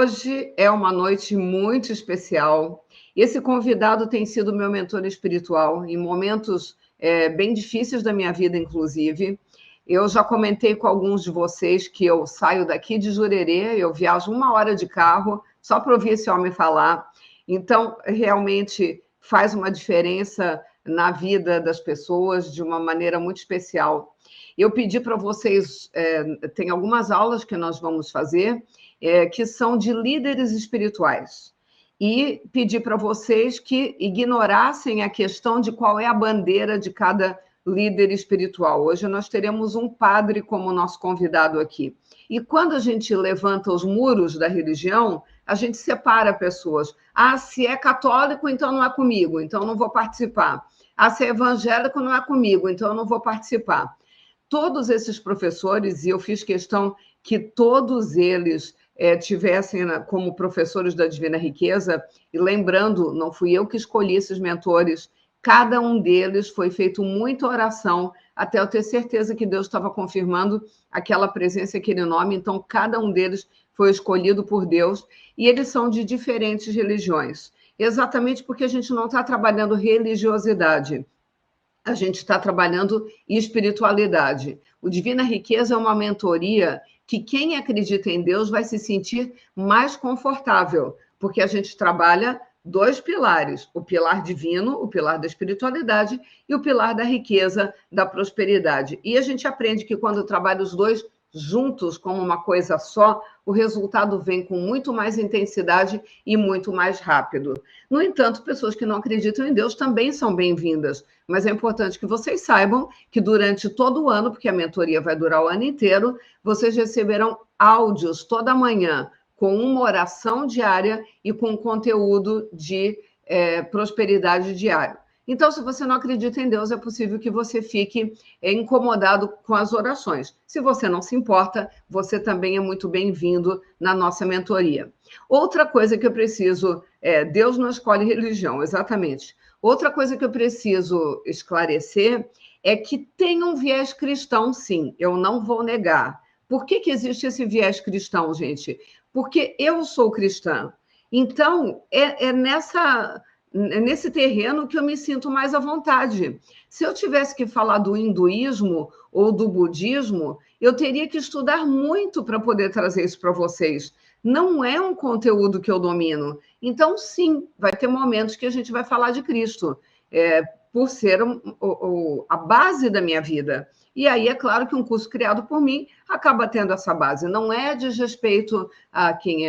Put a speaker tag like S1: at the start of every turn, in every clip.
S1: Hoje é uma noite muito especial. Esse convidado tem sido meu mentor espiritual em momentos bem difíceis da minha vida, inclusive. Eu já comentei com alguns de vocês que eu saio daqui de Jurerê, eu viajo 1 hora de carro só para ouvir esse homem falar. Então, realmente faz uma diferença na vida das pessoas de uma maneira muito especial. Eu pedi para vocês, tem algumas aulas que nós vamos fazer, que são de líderes espirituais. E pedi para vocês que ignorassem a questão de qual é a bandeira de cada líder espiritual. Hoje nós teremos um padre como nosso convidado aqui. E quando a gente levanta os muros da religião, a gente separa pessoas. Ah, se é católico, então não é comigo, então não vou participar. Ah, se é evangélico, não é comigo, então eu não vou participar. Todos esses professores, e eu fiz questão que todos eles tivessem como professores da Divina Riqueza, e lembrando, não fui eu que escolhi esses mentores, cada um deles foi feito muita oração, até eu ter certeza que Deus estava confirmando aquela presença, aquele nome, então cada um deles foi escolhido por Deus, e eles são de diferentes religiões, exatamente porque a gente não está trabalhando religiosidade, a gente está trabalhando espiritualidade. O Divina Riqueza é uma mentoria que quem acredita em Deus vai se sentir mais confortável, porque a gente trabalha 2 pilares, o pilar divino, o pilar da espiritualidade e o pilar da riqueza, da prosperidade. E a gente aprende que quando trabalha os 2 juntos como uma coisa só, o resultado vem com muito mais intensidade e muito mais rápido. No entanto, pessoas que não acreditam em Deus também são bem-vindas, mas é importante que vocês saibam que durante todo o ano, porque a mentoria vai durar o ano inteiro, vocês receberão áudios toda manhã com uma oração diária e com conteúdo de prosperidade diário. Então, se você não acredita em Deus, é possível que você fique incomodado com as orações. Se você não se importa, você também é muito bem-vindo na nossa mentoria. Outra coisa que eu preciso... Deus não escolhe religião, exatamente. Outra coisa que eu preciso esclarecer é que tem um viés cristão, sim, eu não vou negar. Por que existe esse viés cristão, gente? Porque eu sou cristã. Então, nesse terreno que eu me sinto mais à vontade. Se eu tivesse que falar do hinduísmo ou do budismo, eu teria que estudar muito para poder trazer isso para vocês. Não é um conteúdo que eu domino. Então, sim, vai ter momentos que a gente vai falar de Cristo, por ser a base da minha vida. E aí, é claro que um curso criado por mim acaba tendo essa base. Não é desrespeito a quem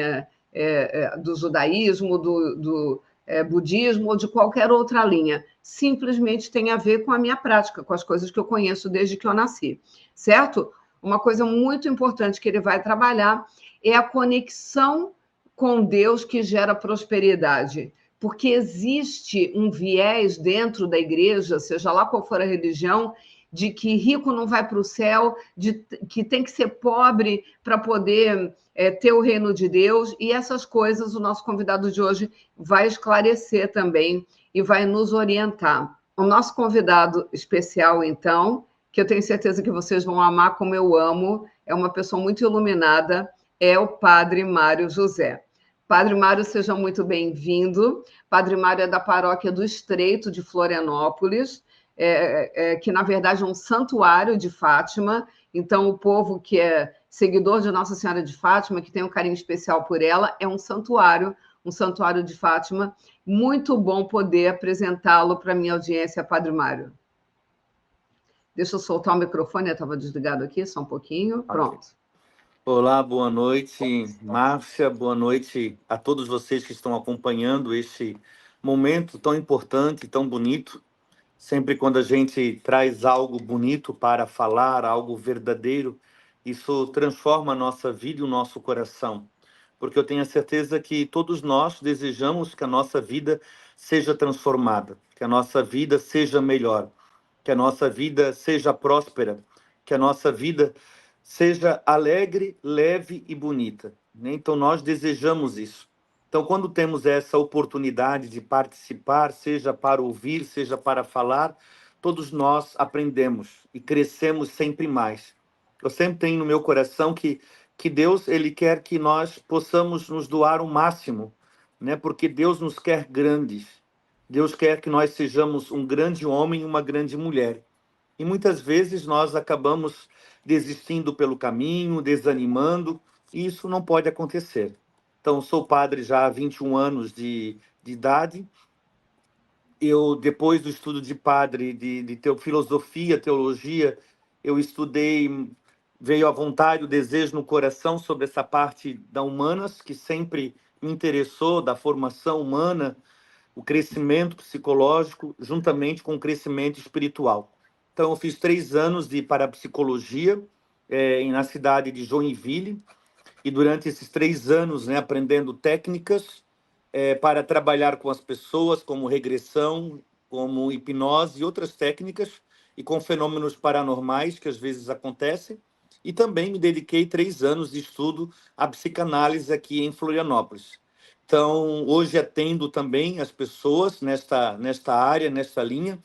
S1: do judaísmo, do budismo ou de qualquer outra linha. Simplesmente tem a ver com a minha prática, com as coisas que eu conheço desde que eu nasci, certo? Uma coisa muito importante que ele vai trabalhar é a conexão com Deus que gera prosperidade, porque existe um viés dentro da igreja, seja lá qual for a religião, de que rico não vai para o céu, de que tem que ser pobre para poder ter o reino de Deus, e essas coisas o nosso convidado de hoje vai esclarecer também e vai nos orientar. O nosso convidado especial, então, que eu tenho certeza que vocês vão amar como eu amo, é uma pessoa muito iluminada, é o Padre Mário José. Padre Mário, seja muito bem-vindo. Padre Mário é da paróquia do Estreito de Florianópolis, que, na verdade, é um santuário de Fátima. Então, o povo que é seguidor de Nossa Senhora de Fátima, que tem um carinho especial por ela, é um santuário de Fátima. Muito bom poder apresentá-lo para a minha audiência, Padre Mário. Deixa eu soltar o microfone, eu estava desligado aqui, só um pouquinho. Pronto.
S2: Olá, boa noite, Márcia, boa noite a todos vocês que estão acompanhando este momento tão importante, tão bonito. Sempre quando a gente traz algo bonito para falar, algo verdadeiro, isso transforma a nossa vida e o nosso coração. Porque eu tenho a certeza que todos nós desejamos que a nossa vida seja transformada, que a nossa vida seja melhor, que a nossa vida seja próspera, que a nossa vida seja alegre, leve e bonita, né? Então nós desejamos isso. Então quando temos essa oportunidade de participar, seja para ouvir, seja para falar, todos nós aprendemos e crescemos sempre mais. Eu sempre tenho no meu coração que que Deus ele quer que nós possamos nos doar o máximo, né? Porque Deus nos quer grandes. Deus quer que nós sejamos um grande homem e uma grande mulher. E muitas vezes nós acabamos desistindo pelo caminho, desanimando, e isso não pode acontecer. Então, sou padre já há 21 anos de idade. Eu, depois do estudo de padre, de filosofia, teologia, eu estudei, veio a vontade, o desejo no coração sobre essa parte da humanas, que sempre me interessou, da formação humana, o crescimento psicológico, juntamente com o crescimento espiritual. Então, eu fiz 3 anos de parapsicologia na cidade de Joinville, e durante esses 3 anos, né, aprendendo técnicas para trabalhar com as pessoas, como regressão, como hipnose e outras técnicas, e com fenômenos paranormais que às vezes acontecem. E também me dediquei 3 anos de estudo à psicanálise aqui em Florianópolis. Então, hoje atendo também as pessoas nesta área, nesta linha,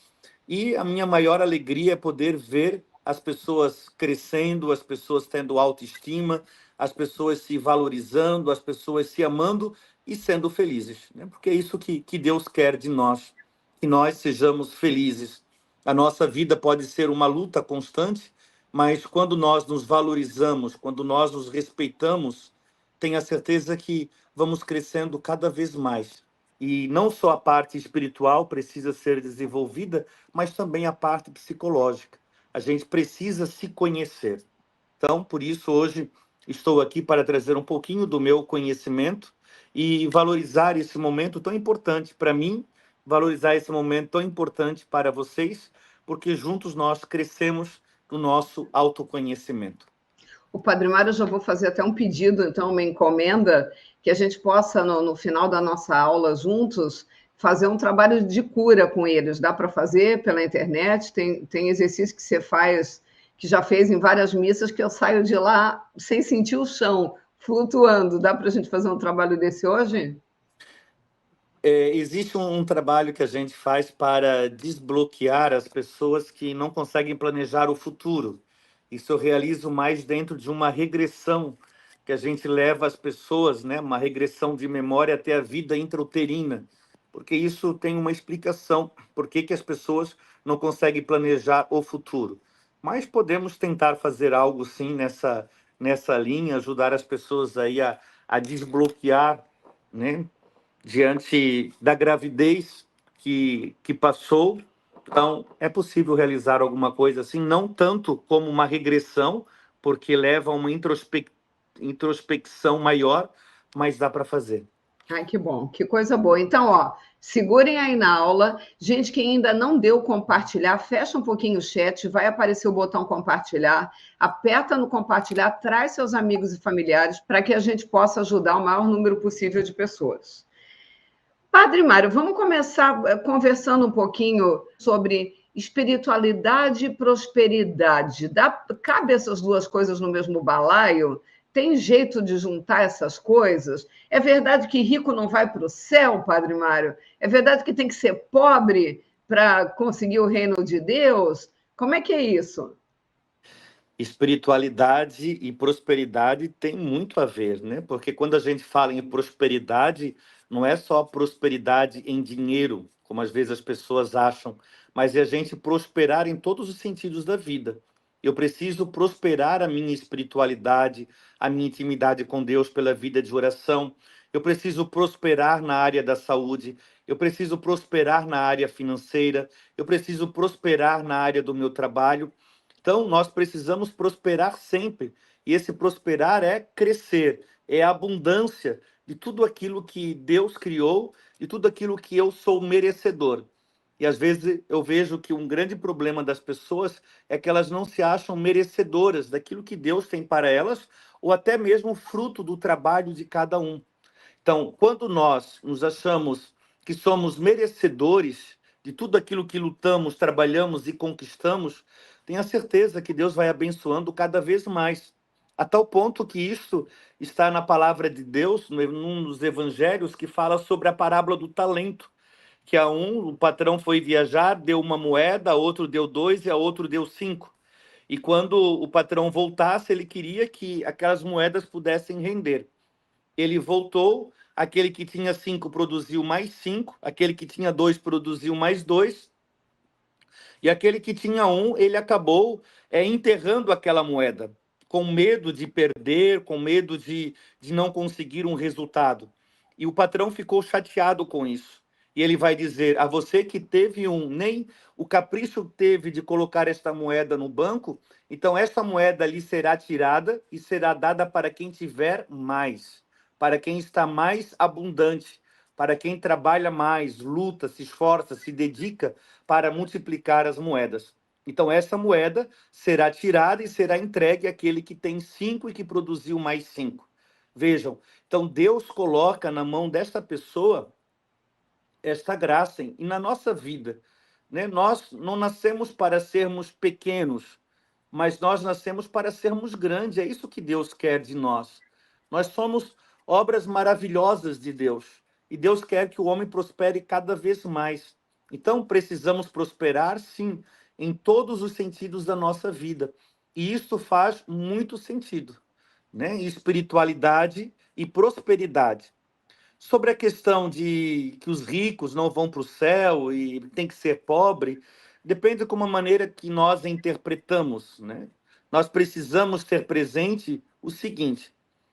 S2: e a minha maior alegria é poder ver as pessoas crescendo, as pessoas tendo autoestima, as pessoas se valorizando, as pessoas se amando e sendo felizes, né? Porque é isso que Deus quer de nós, que nós sejamos felizes. A nossa vida pode ser uma luta constante, mas quando nós nos valorizamos, quando nós nos respeitamos, tenha certeza que vamos crescendo cada vez mais. E não só a parte espiritual precisa ser desenvolvida, mas também a parte psicológica. A gente precisa se conhecer. Então, por isso, hoje estou aqui para trazer um pouquinho do meu conhecimento e valorizar esse momento tão importante para mim, valorizar esse momento tão importante para vocês, porque juntos nós crescemos no nosso autoconhecimento.
S1: O Padre Mário, eu já vou fazer até um pedido, então, uma encomenda, que a gente possa, no final da nossa aula juntos, fazer um trabalho de cura com eles. Dá para fazer pela internet, tem exercício que você faz, que já fez em várias missas, que eu saio de lá sem sentir o chão, flutuando. Dá para a gente fazer um trabalho desse hoje?
S2: Existe um trabalho que a gente faz para desbloquear as pessoas que não conseguem planejar o futuro. Isso eu realizo mais dentro de uma regressão que a gente leva as pessoas, né, uma regressão de memória até a vida intrauterina, porque isso tem uma explicação, por que as pessoas não conseguem planejar o futuro. Mas podemos tentar fazer algo sim nessa linha, ajudar as pessoas aí a desbloquear, né, diante da gravidez que passou. Então, é possível realizar alguma coisa assim, não tanto como uma regressão, porque leva a uma introspecção maior, mas dá para fazer.
S1: Ai, que bom, que coisa boa. Então, ó, segurem aí na aula. Gente que ainda não deu compartilhar, fecha um pouquinho o chat, vai aparecer o botão compartilhar, aperta no compartilhar, traz seus amigos e familiares para que a gente possa ajudar o maior número possível de pessoas. Padre Mário, vamos começar conversando um pouquinho sobre espiritualidade e prosperidade. Cabe essas duas coisas no mesmo balaio? Tem jeito de juntar essas coisas? É verdade que rico não vai para o céu, Padre Mário? É verdade que tem que ser pobre para conseguir o reino de Deus? Como é que é isso?
S2: Espiritualidade e prosperidade tem muito a ver, né? Porque quando a gente fala em prosperidade, não é só prosperidade em dinheiro, como às vezes as pessoas acham, mas é a gente prosperar em todos os sentidos da vida. Eu preciso prosperar a minha espiritualidade, a minha intimidade com Deus pela vida de oração. Eu preciso prosperar na área da saúde. Eu preciso prosperar na área financeira. Eu preciso prosperar na área do meu trabalho. Então, nós precisamos prosperar sempre. E esse prosperar é crescer, é a abundância de tudo aquilo que Deus criou, de tudo aquilo que eu sou merecedor. E às vezes eu vejo que um grande problema das pessoas é que elas não se acham merecedoras daquilo que Deus tem para elas, ou até mesmo fruto do trabalho de cada um. Então, quando nós nos achamos que somos merecedores de tudo aquilo que lutamos, trabalhamos e conquistamos, tenha certeza que Deus vai abençoando cada vez mais. A tal ponto que isso está na palavra de Deus, num dos evangelhos, que fala sobre a parábola do talento, que o patrão foi viajar, deu uma moeda, a outro deu 2 e a outro deu 5. E quando o patrão voltasse, ele queria que aquelas moedas pudessem render. Ele voltou, aquele que tinha 5 produziu mais 5, aquele que tinha 2 produziu mais 2, e aquele que tinha 1, ele acabou enterrando aquela moeda, com medo de perder, com medo de não conseguir um resultado. E o patrão ficou chateado com isso. E ele vai dizer, a você que teve nem o capricho teve de colocar esta moeda no banco, então essa moeda lhe será tirada e será dada para quem tiver mais, para quem está mais abundante, para quem trabalha mais, luta, se esforça, se dedica para multiplicar as moedas. Então, essa moeda será tirada e será entregue àquele que tem 5 e que produziu mais 5. Vejam, então Deus coloca na mão desta pessoa esta graça e na nossa vida, né? Nós não nascemos para sermos pequenos, mas nós nascemos para sermos grandes. É isso que Deus quer de nós. Nós somos obras maravilhosas de Deus. E Deus quer que o homem prospere cada vez mais. Então, precisamos prosperar, sim, em todos os sentidos da nossa vida. E isso faz muito sentido, né? Espiritualidade e prosperidade. Sobre a questão de que os ricos não vão para o céu e tem que ser pobre, depende de como maneira que nós interpretamos, né? Nós precisamos ter presente o seguinte: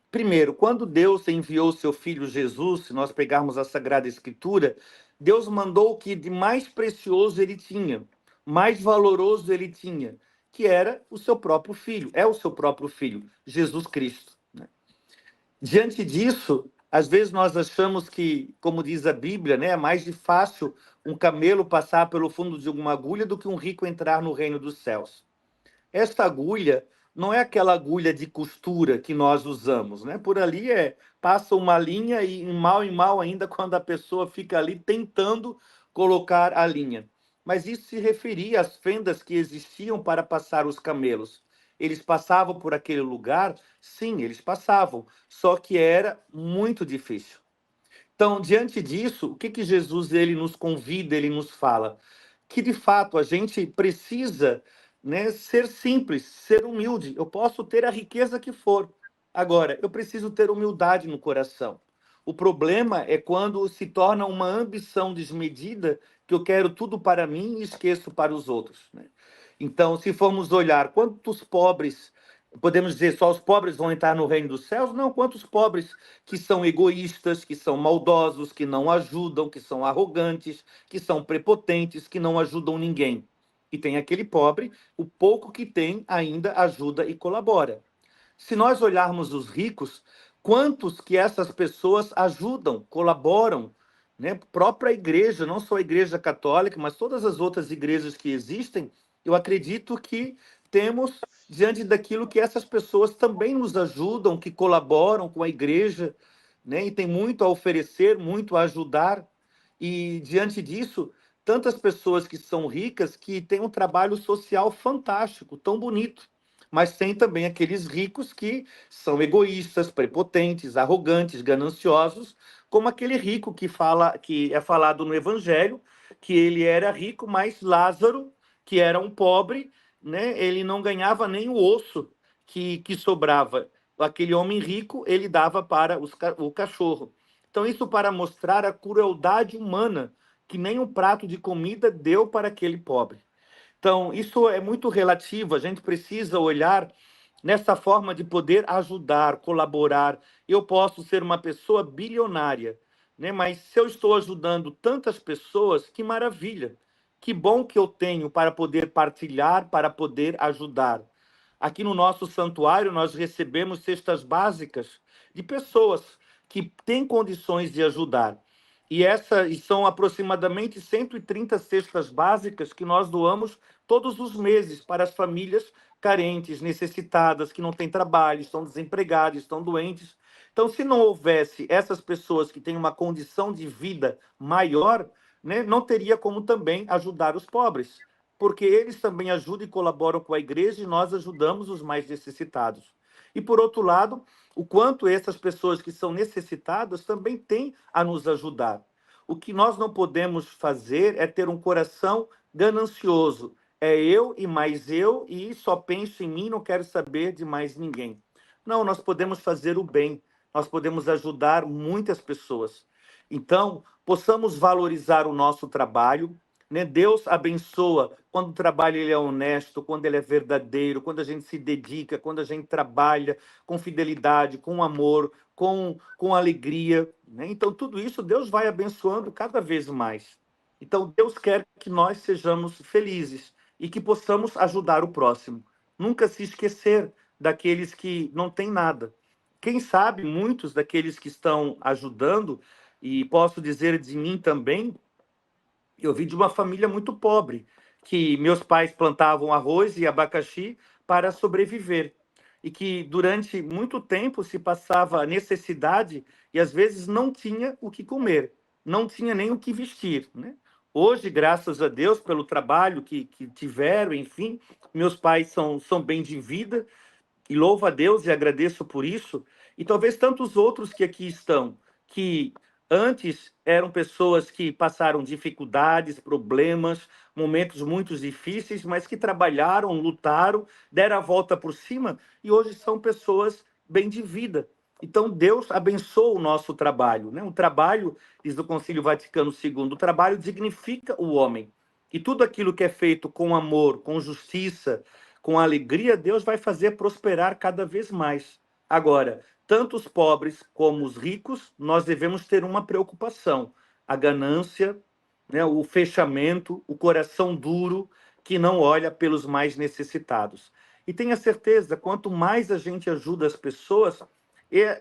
S2: primeiro, quando Deus enviou o seu filho Jesus, se nós pegarmos a Sagrada Escritura, Deus mandou o que de mais precioso ele tinha, mais valoroso ele tinha, que era o seu próprio filho, é o seu próprio filho, Jesus Cristo, né? Diante disso, às vezes nós achamos que, como diz a Bíblia, né, é mais fácil um camelo passar pelo fundo de uma agulha do que um rico entrar no reino dos céus. Esta agulha não é aquela agulha de costura que nós usamos, né? Por ali passa uma linha e em mal ainda quando a pessoa fica ali tentando colocar a linha. Mas isso se referia às fendas que existiam para passar os camelos. Eles passavam por aquele lugar? Sim, eles passavam, só que era muito difícil. Então, diante disso, o que Jesus ele nos convida, ele nos fala? Que, de fato, a gente precisa, né, ser simples, ser humilde. Eu posso ter a riqueza que for. Agora, eu preciso ter humildade no coração. O problema é quando se torna uma ambição desmedida, que eu quero tudo para mim e esqueço para os outros, né? Então, se formos olhar quantos pobres, podemos dizer só os pobres vão entrar no reino dos céus? Não, quantos pobres que são egoístas, que são maldosos, que não ajudam, que são arrogantes, que são prepotentes, que não ajudam ninguém. E tem aquele pobre, o pouco que tem ainda ajuda e colabora. Se nós olharmos os ricos, quantos que essas pessoas ajudam, colaboram, né? Própria igreja, não só a igreja católica, mas todas as outras igrejas que existem, eu acredito que temos diante daquilo que essas pessoas também nos ajudam, que colaboram com a igreja, né? E tem muito a oferecer, muito a ajudar. E diante disso, tantas pessoas que são ricas que têm um trabalho social fantástico, tão bonito. Mas tem também aqueles ricos que são egoístas, prepotentes, arrogantes, gananciosos, como aquele rico que é falado no Evangelho, que ele era rico, mas Lázaro, que era um pobre, né, ele não ganhava nem o osso que sobrava. Aquele homem rico, ele dava para o cachorro. Então, isso para mostrar a crueldade humana, que nem um prato de comida deu para aquele pobre. Então, isso é muito relativo, a gente precisa olhar nessa forma de poder ajudar, colaborar. Eu posso ser uma pessoa bilionária, né? Mas se eu estou ajudando tantas pessoas, que maravilha! Que bom que eu tenho para poder partilhar, para poder ajudar. Aqui no nosso santuário, nós recebemos cestas básicas de pessoas que têm condições de ajudar. E são aproximadamente 130 cestas básicas que nós doamos todos os meses para as famílias carentes, necessitadas, que não têm trabalho, estão desempregadas, estão doentes. Então, se não houvesse essas pessoas que têm uma condição de vida maior, né, não teria como também ajudar os pobres, porque eles também ajudam e colaboram com a igreja e nós ajudamos os mais necessitados. E, por outro lado, o quanto essas pessoas que são necessitadas também têm a nos ajudar. O que nós não podemos fazer é ter um coração ganancioso, é eu, e só penso em mim, não quero saber de mais ninguém. Não, nós podemos fazer o bem, nós podemos ajudar muitas pessoas. Então, possamos valorizar o nosso trabalho, né? Deus abençoa quando o trabalho ele é honesto, quando ele é verdadeiro, quando a gente se dedica, quando a gente trabalha com fidelidade, com amor, com alegria, né? Então, tudo isso Deus vai abençoando cada vez mais. Então, Deus quer que nós sejamos felizes e que possamos ajudar o próximo. Nunca se esquecer daqueles que não têm nada. Quem sabe muitos daqueles que estão ajudando, e posso dizer de mim também, eu vim de uma família muito pobre, que meus pais plantavam arroz e abacaxi para sobreviver. E que durante muito tempo se passava necessidade e às vezes não tinha o que comer, não tinha nem o que vestir, né? Hoje, graças a Deus, pelo trabalho que tiveram, enfim, meus pais são bem de vida, e louvo a Deus e agradeço por isso, e talvez tantos outros que aqui estão, que antes eram pessoas que passaram dificuldades, problemas, momentos muito difíceis, mas que trabalharam, lutaram, deram a volta por cima e hoje são pessoas bem de vida. Então Deus abençoa o nosso trabalho, né? O trabalho, diz o Concílio Vaticano II, o trabalho dignifica o homem. E tudo aquilo que é feito com amor, com justiça, com alegria, Deus vai fazer prosperar cada vez mais. Agora, tanto os pobres como os ricos, nós devemos ter uma preocupação: a ganância, né, o fechamento, o coração duro, que não olha pelos mais necessitados. E tenha certeza, quanto mais a gente ajuda as pessoas,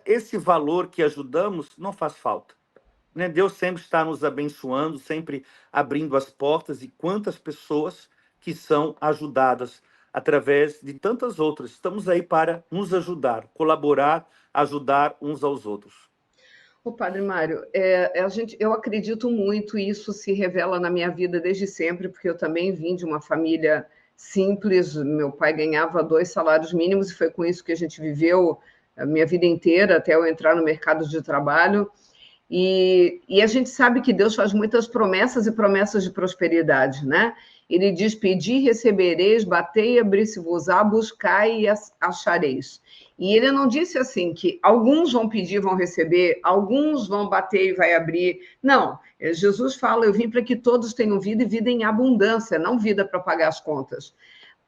S2: esse valor que ajudamos não faz falta, né? Deus sempre está nos abençoando, sempre abrindo as portas, e quantas pessoas que são ajudadas através de tantas outras. Estamos aí para nos ajudar, colaborar, ajudar uns aos outros.
S1: O Padre Mário, eu acredito muito, e isso se revela na minha vida desde sempre, porque eu também vim de uma família simples, meu pai ganhava 2 salários mínimos e foi com isso que a gente viveu a minha vida inteira, até eu entrar no mercado de trabalho. E a gente sabe que Deus faz muitas promessas e promessas de prosperidade, né? Ele diz: pedi e recebereis, batei e abrir-se-vos-á, buscai e achareis. E ele não disse assim que alguns vão pedir, vão receber, alguns vão bater e vai abrir. Não, Jesus fala: eu vim para que todos tenham vida e vida em abundância, não vida para pagar as contas.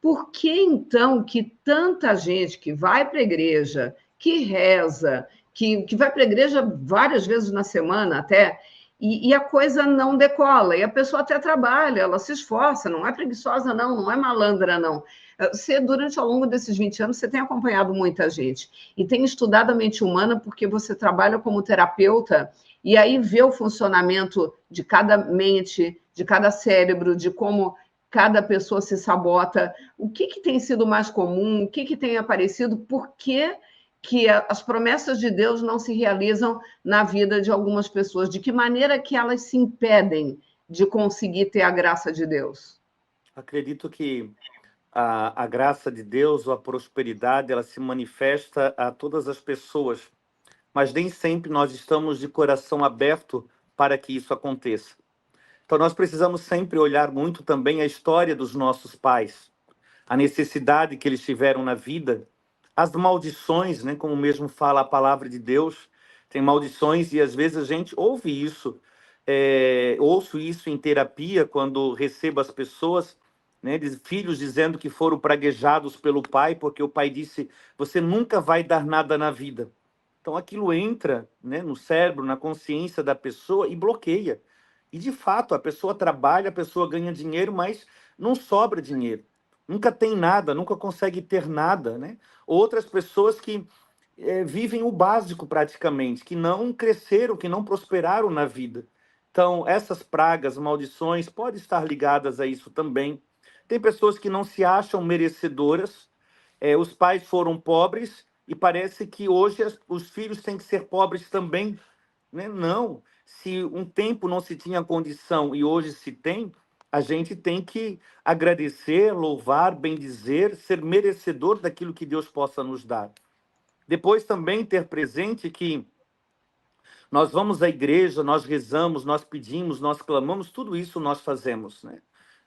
S1: Por que então que tanta gente que vai para a igreja, que reza, que vai para a igreja várias vezes na semana até, e a coisa não decola, e a pessoa até trabalha, ela se esforça, não é preguiçosa não, não é malandra não. Você, durante ao longo desses 20 anos, você tem acompanhado muita gente, e tem estudado a mente humana porque você trabalha como terapeuta, e aí vê o funcionamento de cada mente, de cada cérebro, de como cada pessoa se sabota. O que tem sido mais comum? O que tem aparecido? Por que as promessas de Deus não se realizam na vida de algumas pessoas? De que maneira que elas se impedem de conseguir ter a graça de Deus?
S2: Acredito que a graça de Deus, ou a prosperidade, ela se manifesta a todas as pessoas, mas nem sempre nós estamos de coração aberto para que isso aconteça. Então nós precisamos sempre olhar muito também a história dos nossos pais, a necessidade que eles tiveram na vida, as maldições, né, como mesmo fala a palavra de Deus, tem maldições e às vezes a gente ouve isso, ouço isso em terapia quando recebo as pessoas, né, filhos dizendo que foram praguejados pelo pai porque o pai disse: você nunca vai dar nada na vida. Então aquilo entra, né, no cérebro, na consciência da pessoa e bloqueia. E de fato, a pessoa trabalha, a pessoa ganha dinheiro, mas não sobra dinheiro. Nunca tem nada, nunca consegue ter nada, né? Outras pessoas que vivem o básico praticamente, que não cresceram, que não prosperaram na vida. Então, essas pragas, maldições, podem estar ligadas a isso também. Tem pessoas que não se acham merecedoras, os pais foram pobres e parece que hoje os filhos têm que ser pobres também, né? Não, se um tempo não se tinha condição e hoje se tem, a gente tem que agradecer, louvar, bendizer, ser merecedor daquilo que Deus possa nos dar. Depois também ter presente que nós vamos à igreja, nós rezamos, nós pedimos, nós clamamos, tudo isso nós fazemos, né?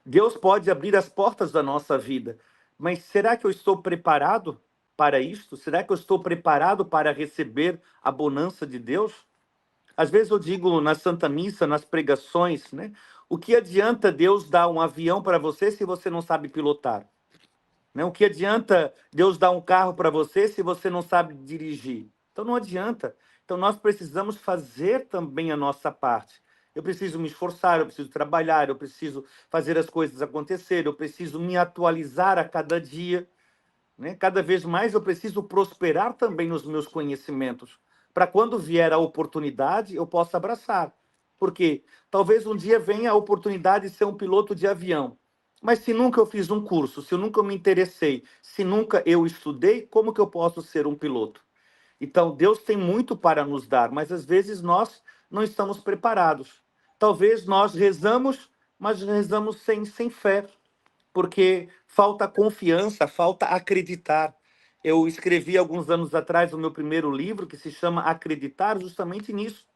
S2: Deus pode abrir as portas da nossa vida, mas será que eu estou preparado para isto? Será que eu estou preparado para receber a bonança de Deus? Às vezes eu digo na Santa Missa, nas pregações, né? O que adianta Deus dar um avião para você se você não sabe pilotar? Né? O que adianta Deus dar um carro para você se você não sabe dirigir? Então não adianta. Então nós precisamos fazer também a nossa parte. Eu preciso me esforçar, eu preciso trabalhar, eu preciso fazer as coisas acontecer, eu preciso me atualizar a cada dia, né? Cada vez mais eu preciso prosperar também nos meus conhecimentos, para quando vier a oportunidade eu possa abraçar. Porque talvez um dia venha a oportunidade de ser um piloto de avião, mas se nunca eu fiz um curso, se eu nunca me interessei, se nunca eu estudei, como que eu posso ser um piloto? Então, Deus tem muito para nos dar, mas às vezes nós não estamos preparados. Talvez nós rezamos, mas rezamos sem fé, porque falta confiança, falta acreditar. Eu escrevi alguns anos atrás o meu primeiro livro, que se chama Acreditar, justamente nisso.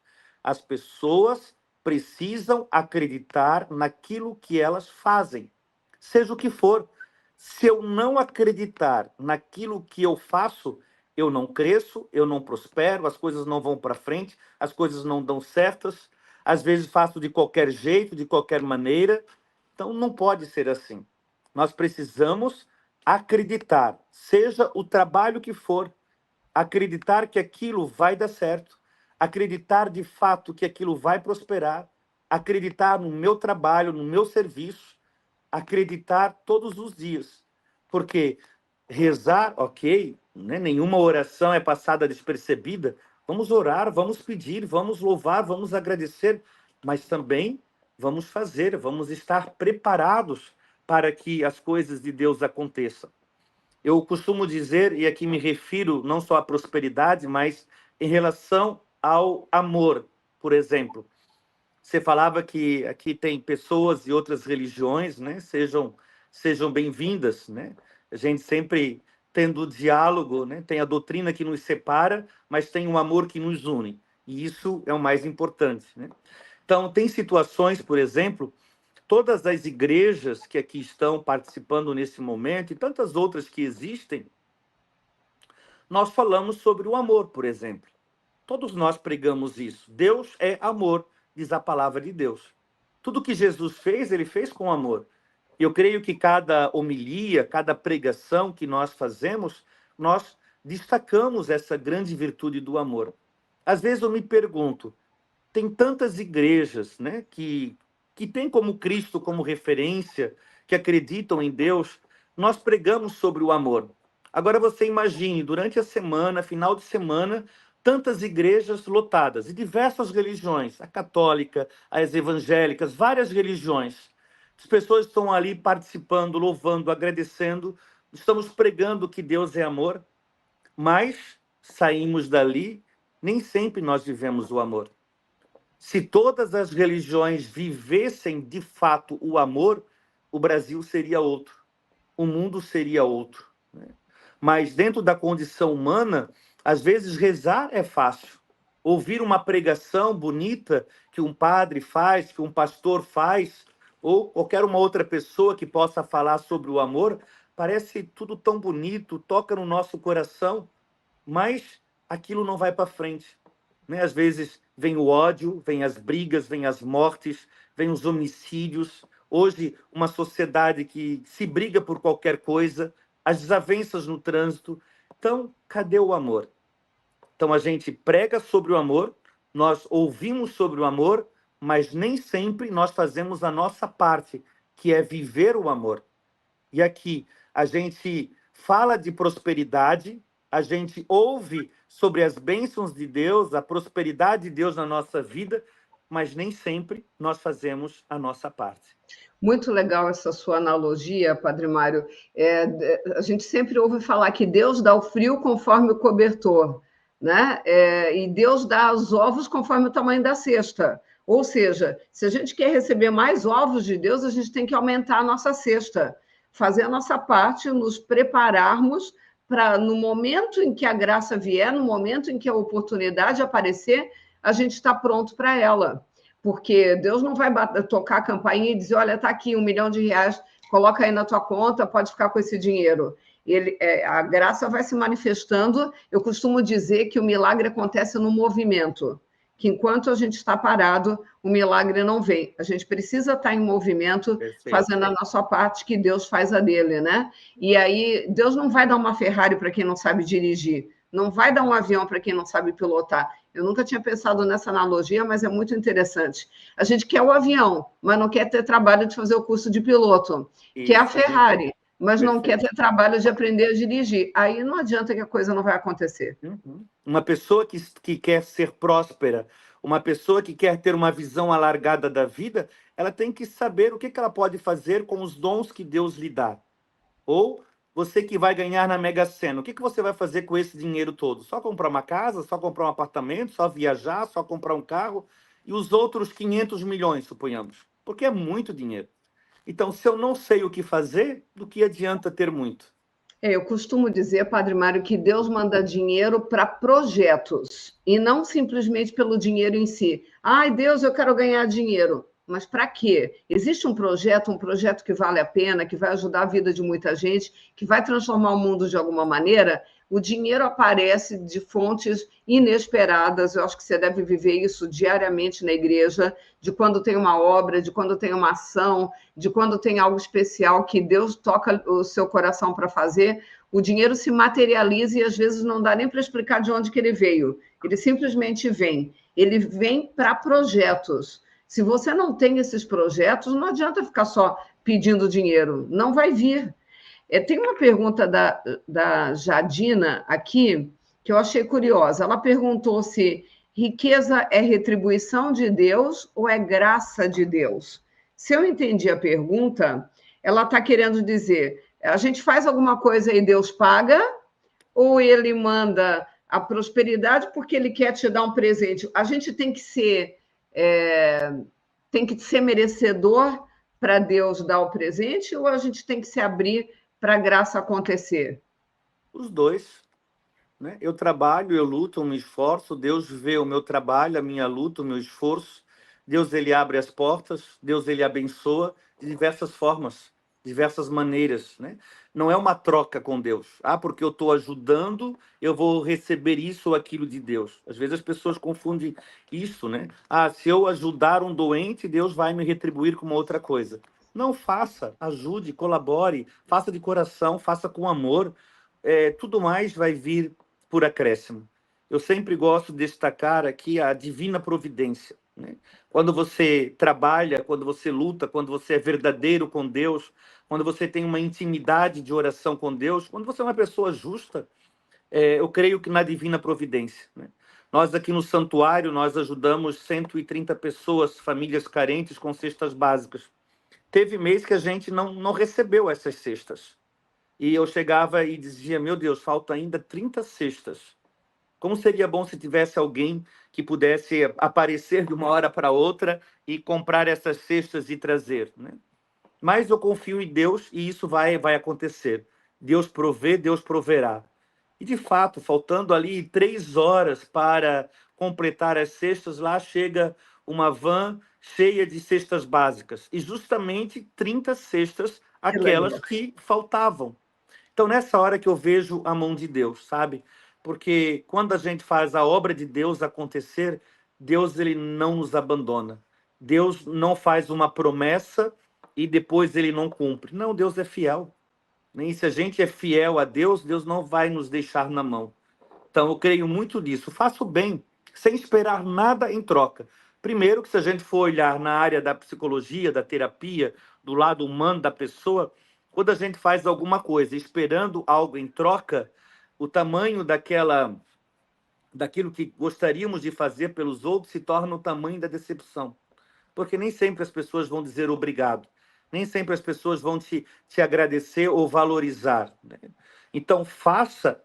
S2: As pessoas precisam acreditar naquilo que elas fazem, seja o que for. Se eu não acreditar naquilo que eu faço, eu não cresço, eu não prospero, as coisas não vão para frente, as coisas não dão certas, às vezes faço de qualquer jeito, de qualquer maneira. Então não pode ser assim. Nós precisamos acreditar, seja o trabalho que for, acreditar que aquilo vai dar certo, acreditar de fato que aquilo vai prosperar, acreditar no meu trabalho, no meu serviço, acreditar todos os dias. Porque rezar, ok, né? Nenhuma oração é passada despercebida. Vamos orar, vamos pedir, vamos louvar, vamos agradecer, mas também vamos fazer, vamos estar preparados para que as coisas de Deus aconteçam. Eu costumo dizer, e aqui me refiro não só à prosperidade, mas em relação ao amor, por exemplo. Você falava que aqui tem pessoas de outras religiões, né? Sejam bem-vindas, né? A gente sempre tendo diálogo, né? Tem a doutrina que nos separa, mas tem um amor que nos une. E isso é o mais importante, né? Então, tem situações, por exemplo, todas as igrejas que aqui estão participando nesse momento e tantas outras que existem, nós falamos sobre o amor, por exemplo. Todos nós pregamos isso. Deus é amor, diz a palavra de Deus. Tudo que Jesus fez, ele fez com amor. E eu creio que cada homilia, cada pregação que nós fazemos, nós destacamos essa grande virtude do amor. Às vezes eu me pergunto, tem tantas igrejas, né, que têm como Cristo como referência, que acreditam em Deus, nós pregamos sobre o amor. Agora você imagine, durante a semana, final de semana, tantas igrejas lotadas, e diversas religiões, a católica, as evangélicas, várias religiões. As pessoas estão ali participando, louvando, agradecendo, estamos pregando que Deus é amor, mas saímos dali, nem sempre nós vivemos o amor. Se todas as religiões vivessem de fato o amor, o Brasil seria outro, o mundo seria outro, né? Mas dentro da condição humana, às vezes rezar é fácil. Ouvir uma pregação bonita que um padre faz, que um pastor faz, ou qualquer uma outra pessoa que possa falar sobre o amor, parece tudo tão bonito, toca no nosso coração, mas aquilo não vai para frente, né? Às vezes vem o ódio, vem as brigas, vem as mortes, vem os homicídios. Hoje, uma sociedade que se briga por qualquer coisa, as desavenças no trânsito. Então, cadê o amor? Então, a gente prega sobre o amor, nós ouvimos sobre o amor, mas nem sempre nós fazemos a nossa parte, que é viver o amor. E aqui, a gente fala de prosperidade, a gente ouve sobre as bênçãos de Deus, a prosperidade de Deus na nossa vida, mas nem sempre nós fazemos a nossa parte.
S1: Muito legal essa sua analogia, Padre Mário. A gente sempre ouve falar que Deus dá o frio conforme o cobertor, né? E Deus dá os ovos conforme o tamanho da cesta. Ou seja, se a gente quer receber mais ovos de Deus, a gente tem que aumentar a nossa cesta, fazer a nossa parte, nos prepararmos para, no momento em que a graça vier, no momento em que a oportunidade aparecer, a gente está pronto para ela. porque Deus não vai tocar a campainha e dizer, olha, está aqui R$ 1 milhão, coloca aí na tua conta, pode ficar com esse dinheiro. A graça vai se manifestando. Eu costumo dizer que o milagre acontece no movimento, que enquanto a gente está parado, o milagre não vem. A gente precisa estar em movimento, fazendo a nossa parte, que Deus faz a dele, né? E aí, Deus não vai dar uma Ferrari para quem não sabe dirigir, não vai dar um avião para quem não sabe pilotar. Eu nunca tinha pensado nessa analogia, mas é muito interessante. A gente quer o avião, mas não quer ter trabalho de fazer o curso de piloto. Quer a Ferrari, mas não quer ter trabalho de aprender a dirigir. Aí não adianta que a coisa não vai acontecer.
S2: Uma pessoa que quer ser próspera, uma pessoa que quer ter uma visão alargada da vida, ela tem que saber o que ela pode fazer com os dons que Deus lhe dá. Ou você que vai ganhar na Mega Sena, o que você vai fazer com esse dinheiro todo? Só comprar uma casa, só comprar um apartamento, só viajar, só comprar um carro? E os outros 500 milhões, suponhamos? Porque é muito dinheiro. Então, se eu não sei o que fazer, do que adianta ter muito?
S1: Eu costumo dizer, Padre Mário, que Deus manda dinheiro para projetos e não simplesmente pelo dinheiro em si. Ai, Deus, eu quero ganhar dinheiro. Mas para quê? Existe um projeto que vale a pena, que vai ajudar a vida de muita gente, que vai transformar o mundo de alguma maneira. O dinheiro aparece de fontes inesperadas. Eu acho que você deve viver isso diariamente na igreja, de quando tem uma obra, de quando tem uma ação, de quando tem algo especial que Deus toca o seu coração para fazer. O dinheiro se materializa e às vezes não dá nem para explicar de onde que ele veio. Ele simplesmente vem. Ele vem para projetos. Se você não tem esses projetos, não adianta ficar só pedindo dinheiro, não vai vir. Tem uma pergunta da Jadina aqui, que eu achei curiosa. Ela perguntou se riqueza é retribuição de Deus ou é graça de Deus. Se eu entendi a pergunta, ela está querendo dizer, a gente faz alguma coisa e Deus paga, ou ele manda a prosperidade porque ele quer te dar um presente? A gente tem que ser merecedor para Deus dar o presente, ou a gente tem que se abrir para a graça acontecer?
S2: Os dois, né? Eu trabalho, eu luto, eu me esforço, Deus vê o meu trabalho, a minha luta, o meu esforço, Deus ele abre as portas, Deus ele abençoa de diversas formas, diversas maneiras, né? Não é uma troca com Deus. Porque eu estou ajudando, eu vou receber isso ou aquilo de Deus. Às vezes as pessoas confundem isso, né? Se eu ajudar um doente, Deus vai me retribuir com uma outra coisa. Não faça, ajude, colabore, faça de coração, faça com amor. Tudo mais vai vir por acréscimo. Eu sempre gosto de destacar aqui a divina providência, né? Quando você trabalha, quando você luta, quando você é verdadeiro com Deus, quando você tem uma intimidade de oração com Deus, quando você é uma pessoa justa, eu creio que na divina providência, né? Nós aqui no santuário, nós ajudamos 130 pessoas, famílias carentes com cestas básicas. Teve mês que a gente não recebeu essas cestas. E eu chegava e dizia, meu Deus, falta ainda 30 cestas. Como seria bom se tivesse alguém que pudesse aparecer de uma hora para outra e comprar essas cestas e trazer, né? Mas eu confio em Deus e isso vai acontecer. Deus provê, Deus proverá. E, de fato, faltando ali 3 horas para completar as cestas, lá chega uma van cheia de cestas básicas. E justamente 30 cestas, aquelas que faltavam. Então, nessa hora que eu vejo a mão de Deus, sabe? Porque quando a gente faz a obra de Deus acontecer, Deus ele não nos abandona. Deus não faz uma promessa e depois ele não cumpre. Não, Deus é fiel. E se a gente é fiel a Deus, Deus não vai nos deixar na mão. Então, eu creio muito nisso. Faça o bem, sem esperar nada em troca. Primeiro, que se a gente for olhar na área da psicologia, da terapia, do lado humano da pessoa, quando a gente faz alguma coisa esperando algo em troca, o tamanho daquilo que gostaríamos de fazer pelos outros se torna o tamanho da decepção. Porque nem sempre as pessoas vão dizer obrigado. Nem sempre as pessoas vão te agradecer ou valorizar, né? Então, faça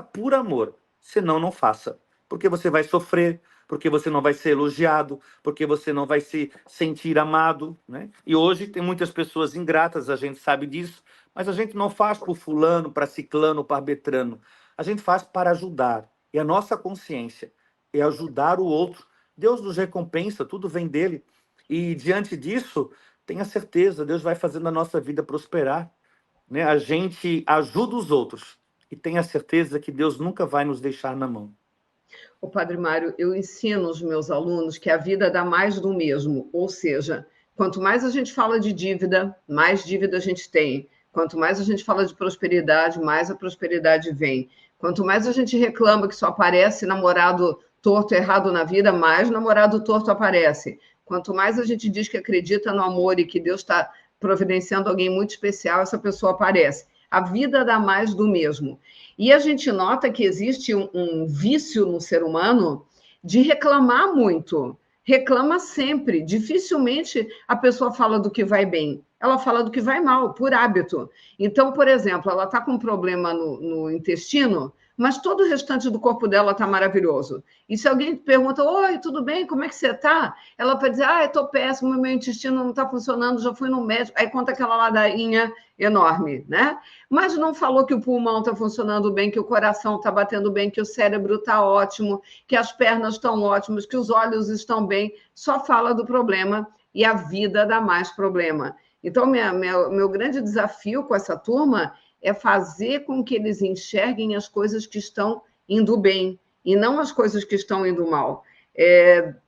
S2: por amor. Senão, não faça. Porque você vai sofrer, porque você não vai ser elogiado, porque você não vai se sentir amado, né? E hoje tem muitas pessoas ingratas, a gente sabe disso, mas a gente não faz por fulano, para ciclano, para betrano. A gente faz para ajudar. E a nossa consciência é ajudar o outro Deus nos recompensa, tudo vem dele. E diante disso, tenha certeza, Deus vai fazendo a nossa vida prosperar, né? A gente ajuda os outros e tenha certeza que Deus nunca vai nos deixar na mão.
S1: O Padre Mário, eu ensino os meus alunos que a vida dá mais do mesmo, ou seja, quanto mais a gente fala de dívida, mais dívida a gente tem. Quanto mais a gente fala de prosperidade, mais a prosperidade vem. Quanto mais a gente reclama que só aparece namorado torto, errado na vida, mais namorado torto aparece. Quanto mais a gente diz que acredita no amor e que Deus está providenciando alguém muito especial, essa pessoa aparece. A vida dá mais do mesmo. E a gente nota que existe um vício no ser humano de reclamar muito. Reclama sempre. Dificilmente a pessoa fala do que vai bem. Ela fala do que vai mal, por hábito. Então, por exemplo, ela está com um problema no intestino, mas todo o restante do corpo dela está maravilhoso. E se alguém pergunta, oi, tudo bem, como é que você está? Ela vai dizer, ah, eu estou péssimo, meu intestino não está funcionando, já fui no médico. Aí conta aquela ladainha enorme, né? Mas não falou que o pulmão está funcionando bem, que o coração está batendo bem, que o cérebro está ótimo, que as pernas estão ótimas, que os olhos estão bem. Só fala do problema e a vida dá mais problema. Então, meu grande desafio com essa turma é fazer com que eles enxerguem as coisas que estão indo bem e não as coisas que estão indo mal.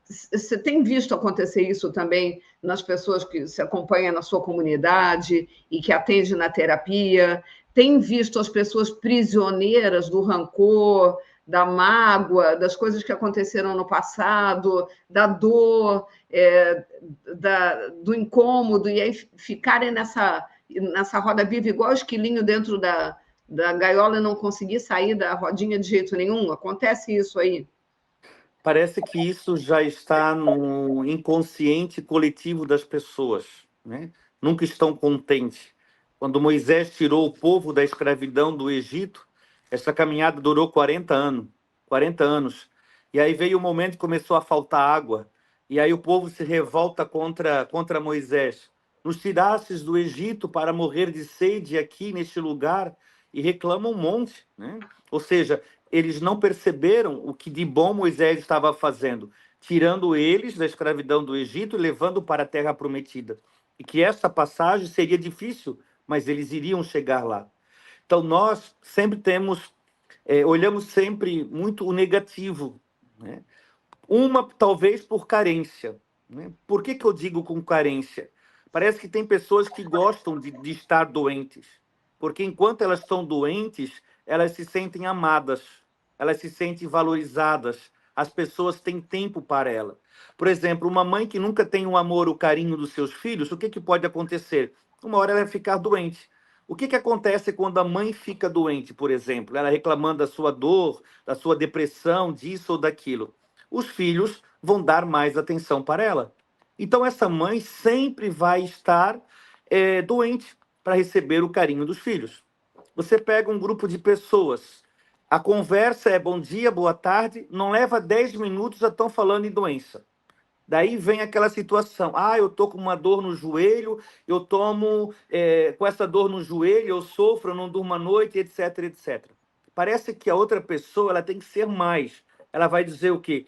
S1: Você tem visto acontecer isso também nas pessoas que se acompanham na sua comunidade e que atende na terapia? Tem visto as pessoas prisioneiras do rancor, da mágoa, das coisas que aconteceram no passado, da dor, do incômodo, e aí ficarem nessa roda viva igual esquilinho dentro da gaiola e não conseguir sair da rodinha de jeito nenhum? Acontece isso aí?
S2: Parece que isso já está no inconsciente coletivo das pessoas, né? Nunca estão contentes. Quando Moisés tirou o povo da escravidão do Egito, essa caminhada durou 40 anos. 40 anos. E aí veio o momento que começou a faltar água. E aí o povo se revolta contra Moisés. Nos tirastes do Egito para morrer de sede aqui neste lugar, e reclamam um monte, né? Ou seja, eles não perceberam o que de bom Moisés estava fazendo, tirando eles da escravidão do Egito e levando para a terra prometida. E que essa passagem seria difícil, mas eles iriam chegar lá. Então nós sempre olhamos sempre muito o negativo, né? Uma, talvez por carência, né? Por que eu digo com carência? Parece que tem pessoas que gostam de estar doentes, porque enquanto elas estão doentes, elas se sentem amadas, elas se sentem valorizadas, as pessoas têm tempo para ela. Por exemplo, uma mãe que nunca tem o amor, o carinho dos seus filhos, o que pode acontecer? Uma hora ela vai ficar doente. O que acontece quando a mãe fica doente, por exemplo? Ela reclamando da sua dor, da sua depressão, disso ou daquilo. Os filhos vão dar mais atenção para ela. Então, essa mãe sempre vai estar doente para receber o carinho dos filhos. Você pega um grupo de pessoas, a conversa é bom dia, boa tarde, não leva 10 minutos, já estão falando em doença. Daí vem aquela situação, eu estou com uma dor no joelho, eu tomo com essa dor no joelho, eu sofro, eu não durmo à noite, etc, etc. Parece que a outra pessoa ela tem que ser mais. Ela vai dizer o quê?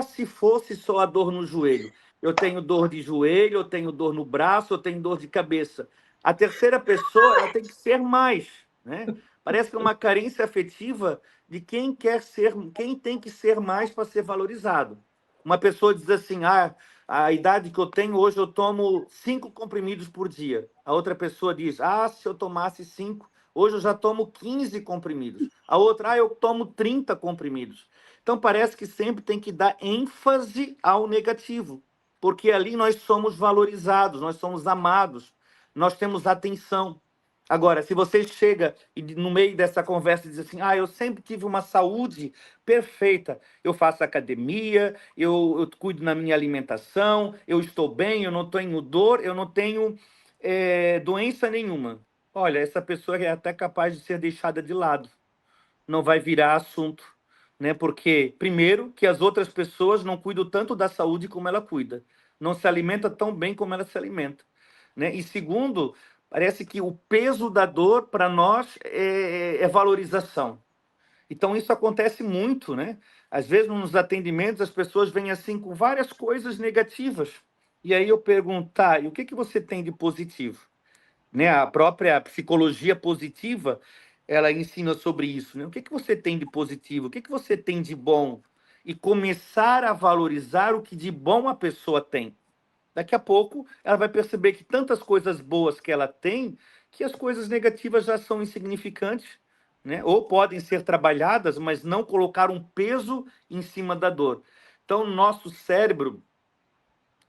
S2: Se fosse só a dor no joelho. Eu tenho dor de joelho, eu tenho dor no braço, eu tenho dor de cabeça. A terceira pessoa ela tem que ser mais, né? Parece que é uma carência afetiva de quem tem que ser mais para ser valorizado. Uma pessoa diz assim, a idade que eu tenho hoje eu tomo 5 comprimidos por dia. A outra pessoa diz, se eu tomasse 5, hoje eu já tomo 15 comprimidos. A outra, eu tomo 30 comprimidos. Então parece que sempre tem que dar ênfase ao negativo, porque ali nós somos valorizados, nós somos amados, nós temos atenção. Agora, se você chega e no meio dessa conversa diz assim, eu sempre tive uma saúde perfeita, eu faço academia, eu cuido na minha alimentação, eu estou bem, eu não tenho dor, eu não tenho doença nenhuma. Olha, essa pessoa é até capaz de ser deixada de lado, não vai virar assunto, né? Porque, primeiro, que as outras pessoas não cuidam tanto da saúde como ela cuida, não se alimenta tão bem como ela se alimenta, né? E segundo, parece que o peso da dor, para nós, é valorização. Então, isso acontece muito, né? Às vezes, nos atendimentos, as pessoas vêm assim com várias coisas negativas. E aí eu pergunto, tá, e o que você tem de positivo? Né? A própria psicologia positiva, ela ensina sobre isso. Né? O que você tem de positivo? O que você tem de bom? E começar a valorizar o que de bom a pessoa tem. Daqui a pouco, ela vai perceber que tantas coisas boas que ela tem, que as coisas negativas já são insignificantes, né? Ou podem ser trabalhadas, mas não colocar um peso em cima da dor. Então, nosso cérebro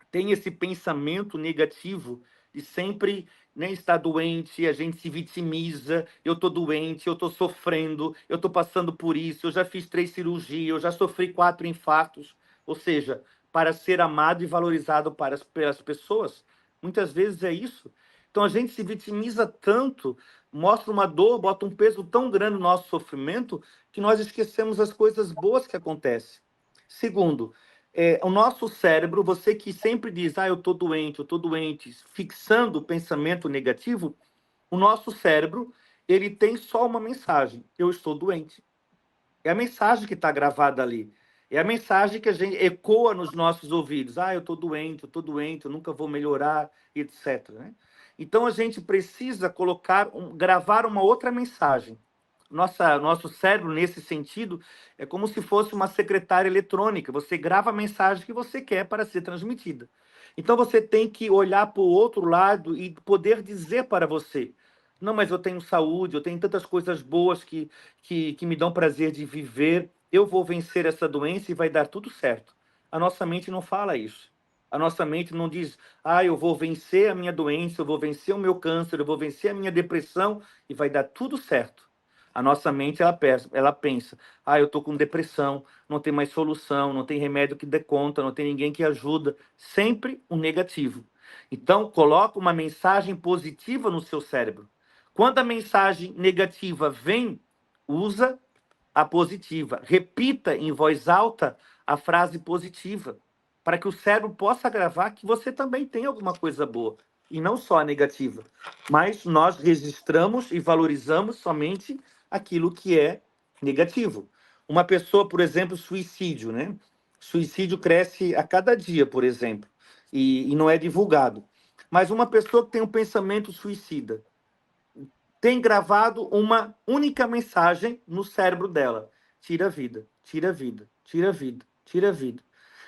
S2: tem esse pensamento negativo de sempre, né, estar doente, a gente se vitimiza, eu estou doente, eu estou sofrendo, eu estou passando por isso, eu já fiz 3 cirurgias, eu já sofri 4 infartos. Ou seja, para ser amado e valorizado pelas pessoas, muitas vezes é isso. Então a gente se vitimiza tanto, mostra uma dor, bota um peso tão grande no nosso sofrimento, que nós esquecemos as coisas boas que acontecem. Segundo, o nosso cérebro, você que sempre diz, eu estou doente, fixando o pensamento negativo, o nosso cérebro, ele tem só uma mensagem: eu estou doente. É a mensagem que está gravada ali. É a mensagem que a gente ecoa nos nossos ouvidos. Eu estou doente, eu nunca vou melhorar, etc. Né? Então, a gente precisa gravar uma outra mensagem. Nosso cérebro, nesse sentido, é como se fosse uma secretária eletrônica. Você grava a mensagem que você quer para ser transmitida. Então, você tem que olhar para o outro lado e poder dizer para você: não, mas eu tenho saúde, eu tenho tantas coisas boas que me dão prazer de viver, eu vou vencer essa doença e vai dar tudo certo. A nossa mente não fala isso. A nossa mente não diz, eu vou vencer a minha doença, eu vou vencer o meu câncer, eu vou vencer a minha depressão e vai dar tudo certo. A nossa mente, ela pensa, eu estou com depressão, não tem mais solução, não tem remédio que dê conta, não tem ninguém que ajuda. Sempre o negativo. Então, coloca uma mensagem positiva no seu cérebro. Quando a mensagem negativa vem, usa a positiva. Repita em voz alta a frase positiva, para que o cérebro possa gravar que você também tem alguma coisa boa, e não só a negativa. Mas nós registramos e valorizamos somente aquilo que é negativo. Uma pessoa, por exemplo, suicídio, né? Suicídio cresce a cada dia, por exemplo, e não é divulgado. Mas uma pessoa que tem um pensamento suicida, tem gravado uma única mensagem no cérebro dela: tira a vida, tira a vida, tira a vida, tira a vida.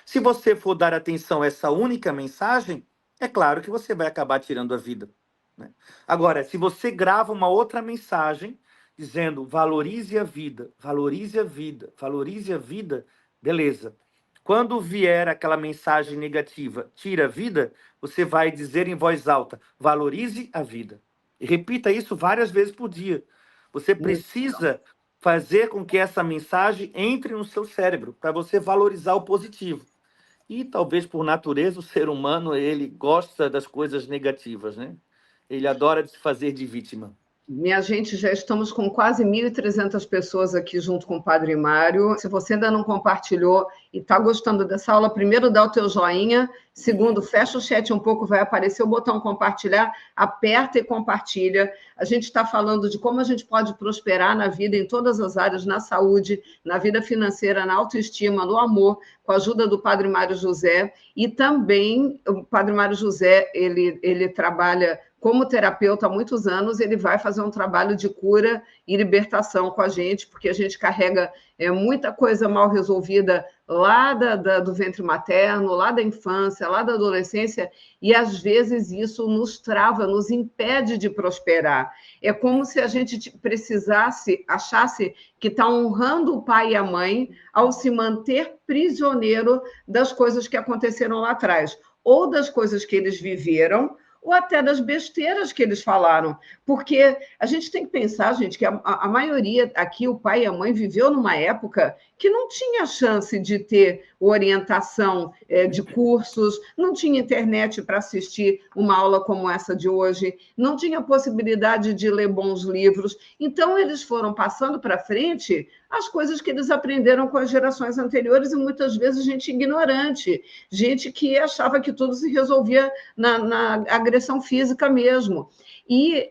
S2: Se você for dar atenção a essa única mensagem, é claro que você vai acabar tirando a vida, né? Agora, se você grava uma outra mensagem dizendo valorize a vida, valorize a vida, valorize a vida, beleza. Quando vier aquela mensagem negativa, tira a vida, você vai dizer em voz alta, valorize a vida. E repita isso várias vezes por dia. Você precisa fazer com que essa mensagem entre no seu cérebro, para você valorizar o positivo. E talvez por natureza o ser humano, ele gosta das coisas negativas, né? Ele adora se fazer de vítima.
S1: Minha gente, já estamos com quase 1.300 pessoas aqui junto com o Padre Mário. Se você ainda não compartilhou e está gostando dessa aula, primeiro dá o teu joinha, segundo, fecha o chat um pouco, vai aparecer o botão compartilhar, aperta e compartilha. A gente está falando de como a gente pode prosperar na vida em todas as áreas, na saúde, na vida financeira, na autoestima, no amor, com a ajuda do Padre Mário José. E também o Padre Mário José, ele trabalha como terapeuta há muitos anos, ele vai fazer um trabalho de cura e libertação com a gente, porque a gente carrega muita coisa mal resolvida lá do ventre materno, lá da infância, lá da adolescência, e às vezes isso nos trava, nos impede de prosperar. É como se a gente achasse que está honrando o pai e a mãe ao se manter prisioneiro das coisas que aconteceram lá atrás, ou das coisas que eles viveram, ou até das besteiras que eles falaram. Porque a gente tem que pensar, gente, que a maioria aqui, o pai e a mãe, viveu numa época que não tinha chance de ter orientação de cursos, não tinha internet para assistir uma aula como essa de hoje, não tinha possibilidade de ler bons livros. Então, eles foram passando para frente as coisas que eles aprenderam com as gerações anteriores, e muitas vezes gente ignorante, gente que achava que tudo se resolvia na agressão física mesmo. E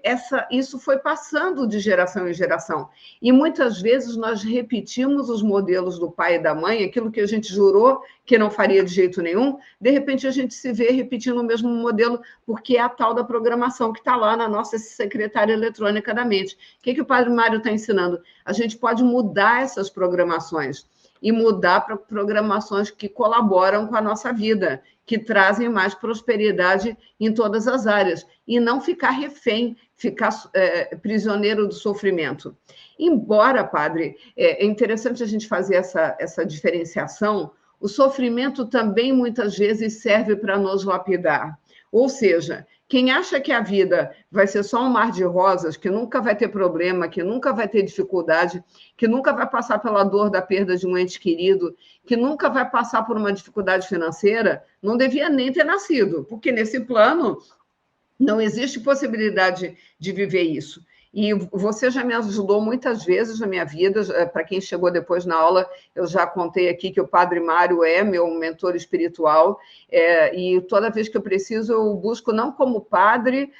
S1: isso foi passando de geração em geração. E muitas vezes nós repetimos os modelos do pai e da mãe, aquilo que a gente jurou que não faria de jeito nenhum, de repente a gente se vê repetindo o mesmo modelo, porque é a tal da programação que está lá na nossa secretária eletrônica da mente. O que o Padre Mário está ensinando? A gente pode mudar essas programações e mudar para programações que colaboram com a nossa vida, que trazem mais prosperidade em todas as áreas, e não ficar refém, ficar prisioneiro do sofrimento. Embora, padre, é interessante a gente fazer essa diferenciação, o sofrimento também muitas vezes serve para nos lapidar. Ou seja, quem acha que a vida vai ser só um mar de rosas, que nunca vai ter problema, que nunca vai ter dificuldade, que nunca vai passar pela dor da perda de um ente querido, que nunca vai passar por uma dificuldade financeira, não devia nem ter nascido, porque nesse plano não existe possibilidade de viver isso. E você já me ajudou muitas vezes na minha vida. Para quem chegou depois na aula, eu já contei aqui que o Padre Mário é meu mentor espiritual, e toda vez que eu preciso, eu busco não como padre,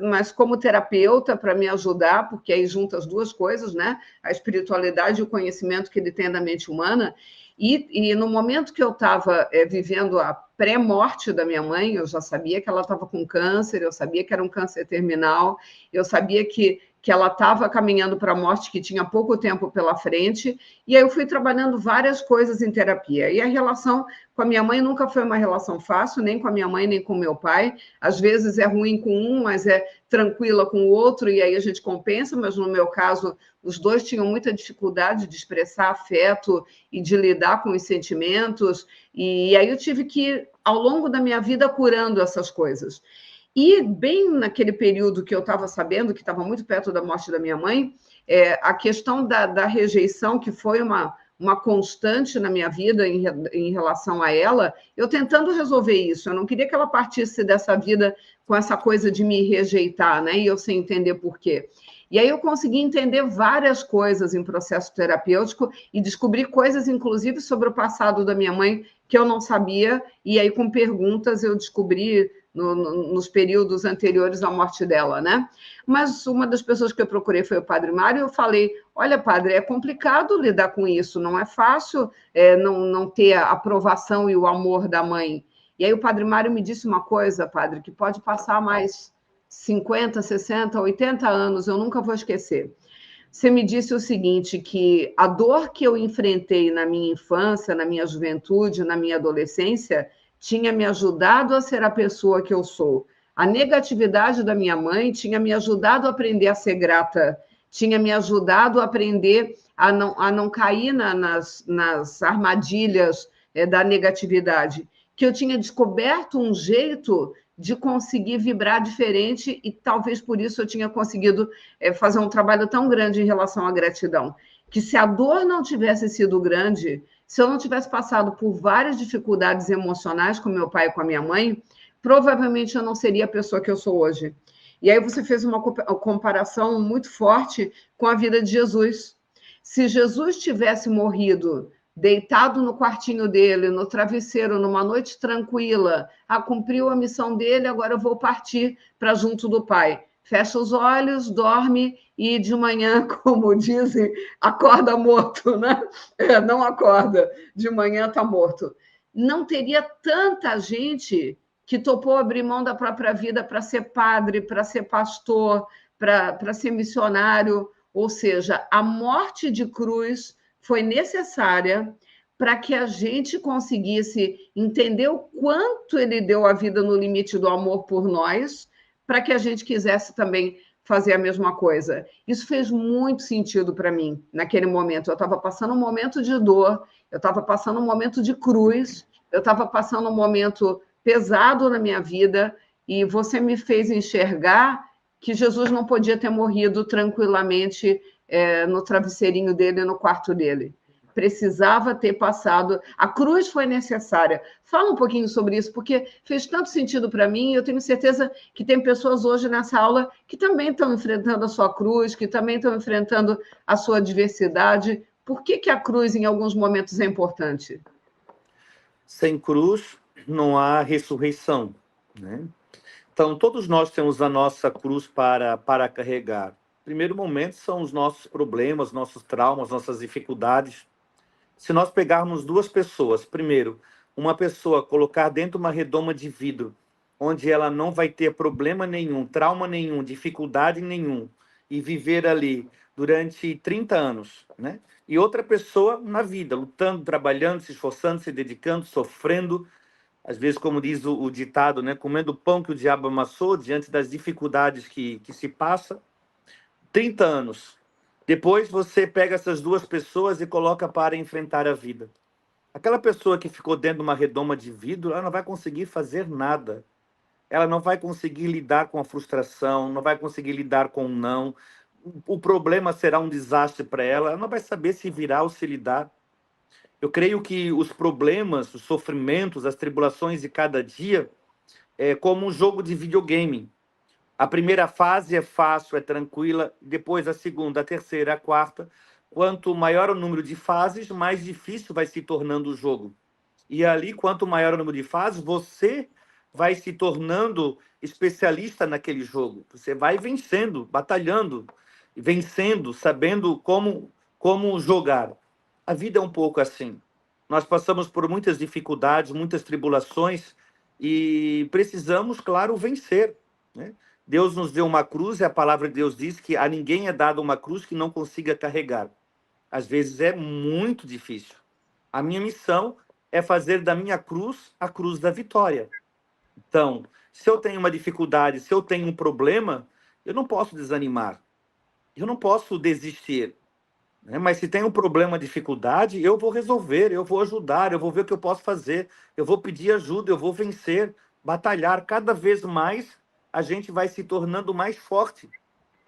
S1: mas como terapeuta para me ajudar, porque aí junta as duas coisas, né? A espiritualidade e o conhecimento que ele tem da mente humana. E no momento que eu estava vivendo a pré-morte da minha mãe, eu já sabia que ela estava com câncer, eu sabia que era um câncer terminal, eu sabia que ela estava caminhando para a morte, que tinha pouco tempo pela frente, e aí eu fui trabalhando várias coisas em terapia. E a relação com a minha mãe nunca foi uma relação fácil, nem com a minha mãe, nem com o meu pai. Às vezes é ruim com um, mas é tranquila com o outro, e aí a gente compensa, mas no meu caso, os dois tinham muita dificuldade de expressar afeto e de lidar com os sentimentos, e aí eu tive que ir, ao longo da minha vida, curando essas coisas. E bem naquele período que eu estava sabendo, que estava muito perto da morte da minha mãe, a questão da rejeição, que foi uma constante na minha vida em relação a ela, eu tentando resolver isso. Eu não queria que ela partisse dessa vida com essa coisa de me rejeitar, né? E eu sem entender por quê. E aí eu consegui entender várias coisas em processo terapêutico e descobri coisas, inclusive, sobre o passado da minha mãe que eu não sabia, e aí com perguntas eu descobri nos períodos anteriores à morte dela, né? Mas uma das pessoas que eu procurei foi o Padre Mário, e eu falei, olha, padre, é complicado lidar com isso, não é fácil não ter a aprovação e o amor da mãe. E aí o Padre Mário me disse uma coisa, padre, que pode passar mais 50, 60, 80 anos, eu nunca vou esquecer. Você me disse o seguinte, que a dor que eu enfrentei na minha infância, na minha juventude, na minha adolescência, tinha me ajudado a ser a pessoa que eu sou. A negatividade da minha mãe tinha me ajudado a aprender a ser grata, tinha me ajudado a aprender a não cair nas armadilhas da negatividade, que eu tinha descoberto um jeito de conseguir vibrar diferente, e talvez por isso eu tinha conseguido fazer um trabalho tão grande em relação à gratidão, que se a dor não tivesse sido grande, se eu não tivesse passado por várias dificuldades emocionais com meu pai e com a minha mãe, provavelmente eu não seria a pessoa que eu sou hoje. E aí você fez uma comparação muito forte com a vida de Jesus. Se Jesus tivesse morrido deitado no quartinho dele, no travesseiro, numa noite tranquila, cumpriu a missão dele, agora eu vou partir para junto do Pai. Fecha os olhos, dorme e de manhã, como dizem, acorda morto, né? Não acorda, de manhã está morto. Não teria tanta gente que topou abrir mão da própria vida para ser padre, para ser pastor, para ser missionário. Ou seja, a morte de cruz foi necessária para que a gente conseguisse entender o quanto ele deu a vida no limite do amor por nós, para que a gente quisesse também fazer a mesma coisa. Isso fez muito sentido para mim naquele momento. Eu estava passando um momento de dor, eu estava passando um momento de cruz, eu estava passando um momento pesado na minha vida, e você me fez enxergar que Jesus não podia ter morrido tranquilamente no travesseirinho dele, no quarto dele. precisava ter passado, a cruz foi necessária. Fala um pouquinho sobre isso, porque fez tanto sentido para mim, e eu tenho certeza que tem pessoas hoje nessa aula que também estão enfrentando a sua cruz, que também estão enfrentando a sua adversidade. Por que que a cruz, em alguns momentos, é importante?
S2: Sem cruz não há ressurreição, né? Então, todos nós temos a nossa cruz para carregar. Primeiro momento são os nossos problemas, nossos traumas, nossas dificuldades. Se nós pegarmos duas pessoas, primeiro, uma pessoa colocar dentro de uma redoma de vidro, onde ela não vai ter problema nenhum, trauma nenhum, dificuldade nenhum, e viver ali durante 30 anos, né? E outra pessoa na vida, lutando, trabalhando, se esforçando, se dedicando, sofrendo, às vezes, como diz o ditado, né? Comendo o pão que o diabo amassou, diante das dificuldades que se passa, 30 anos. Depois você pega essas duas pessoas e coloca para enfrentar a vida. Aquela pessoa que ficou dentro de uma redoma de vidro, ela não vai conseguir fazer nada. Ela não vai conseguir lidar com a frustração, não vai conseguir lidar com o não. O problema será um desastre para ela, ela não vai saber se virar ou se lidar. Eu creio que os problemas, os sofrimentos, as tribulações de cada dia é como um jogo de videogame. A primeira fase é fácil, é tranquila, depois a segunda, a terceira, a quarta. Quanto maior o número de fases, mais difícil vai se tornando o jogo. E ali, quanto maior o número de fases, você vai se tornando especialista naquele jogo. Você vai vencendo, batalhando, vencendo, sabendo como jogar. A vida é um pouco assim. Nós passamos por muitas dificuldades, muitas tribulações e precisamos, claro, vencer, né? Deus nos deu uma cruz e a palavra de Deus diz que a ninguém é dada uma cruz que não consiga carregar. Às vezes é muito difícil. A minha missão é fazer da minha cruz a cruz da vitória. Então, se eu tenho uma dificuldade, se eu tenho um problema, eu não posso desanimar. Eu não posso desistir, né? Mas se tem um problema, dificuldade, eu vou resolver, eu vou ajudar, eu vou ver o que eu posso fazer, eu vou pedir ajuda, eu vou vencer, batalhar. Cada vez mais a gente vai se tornando mais forte.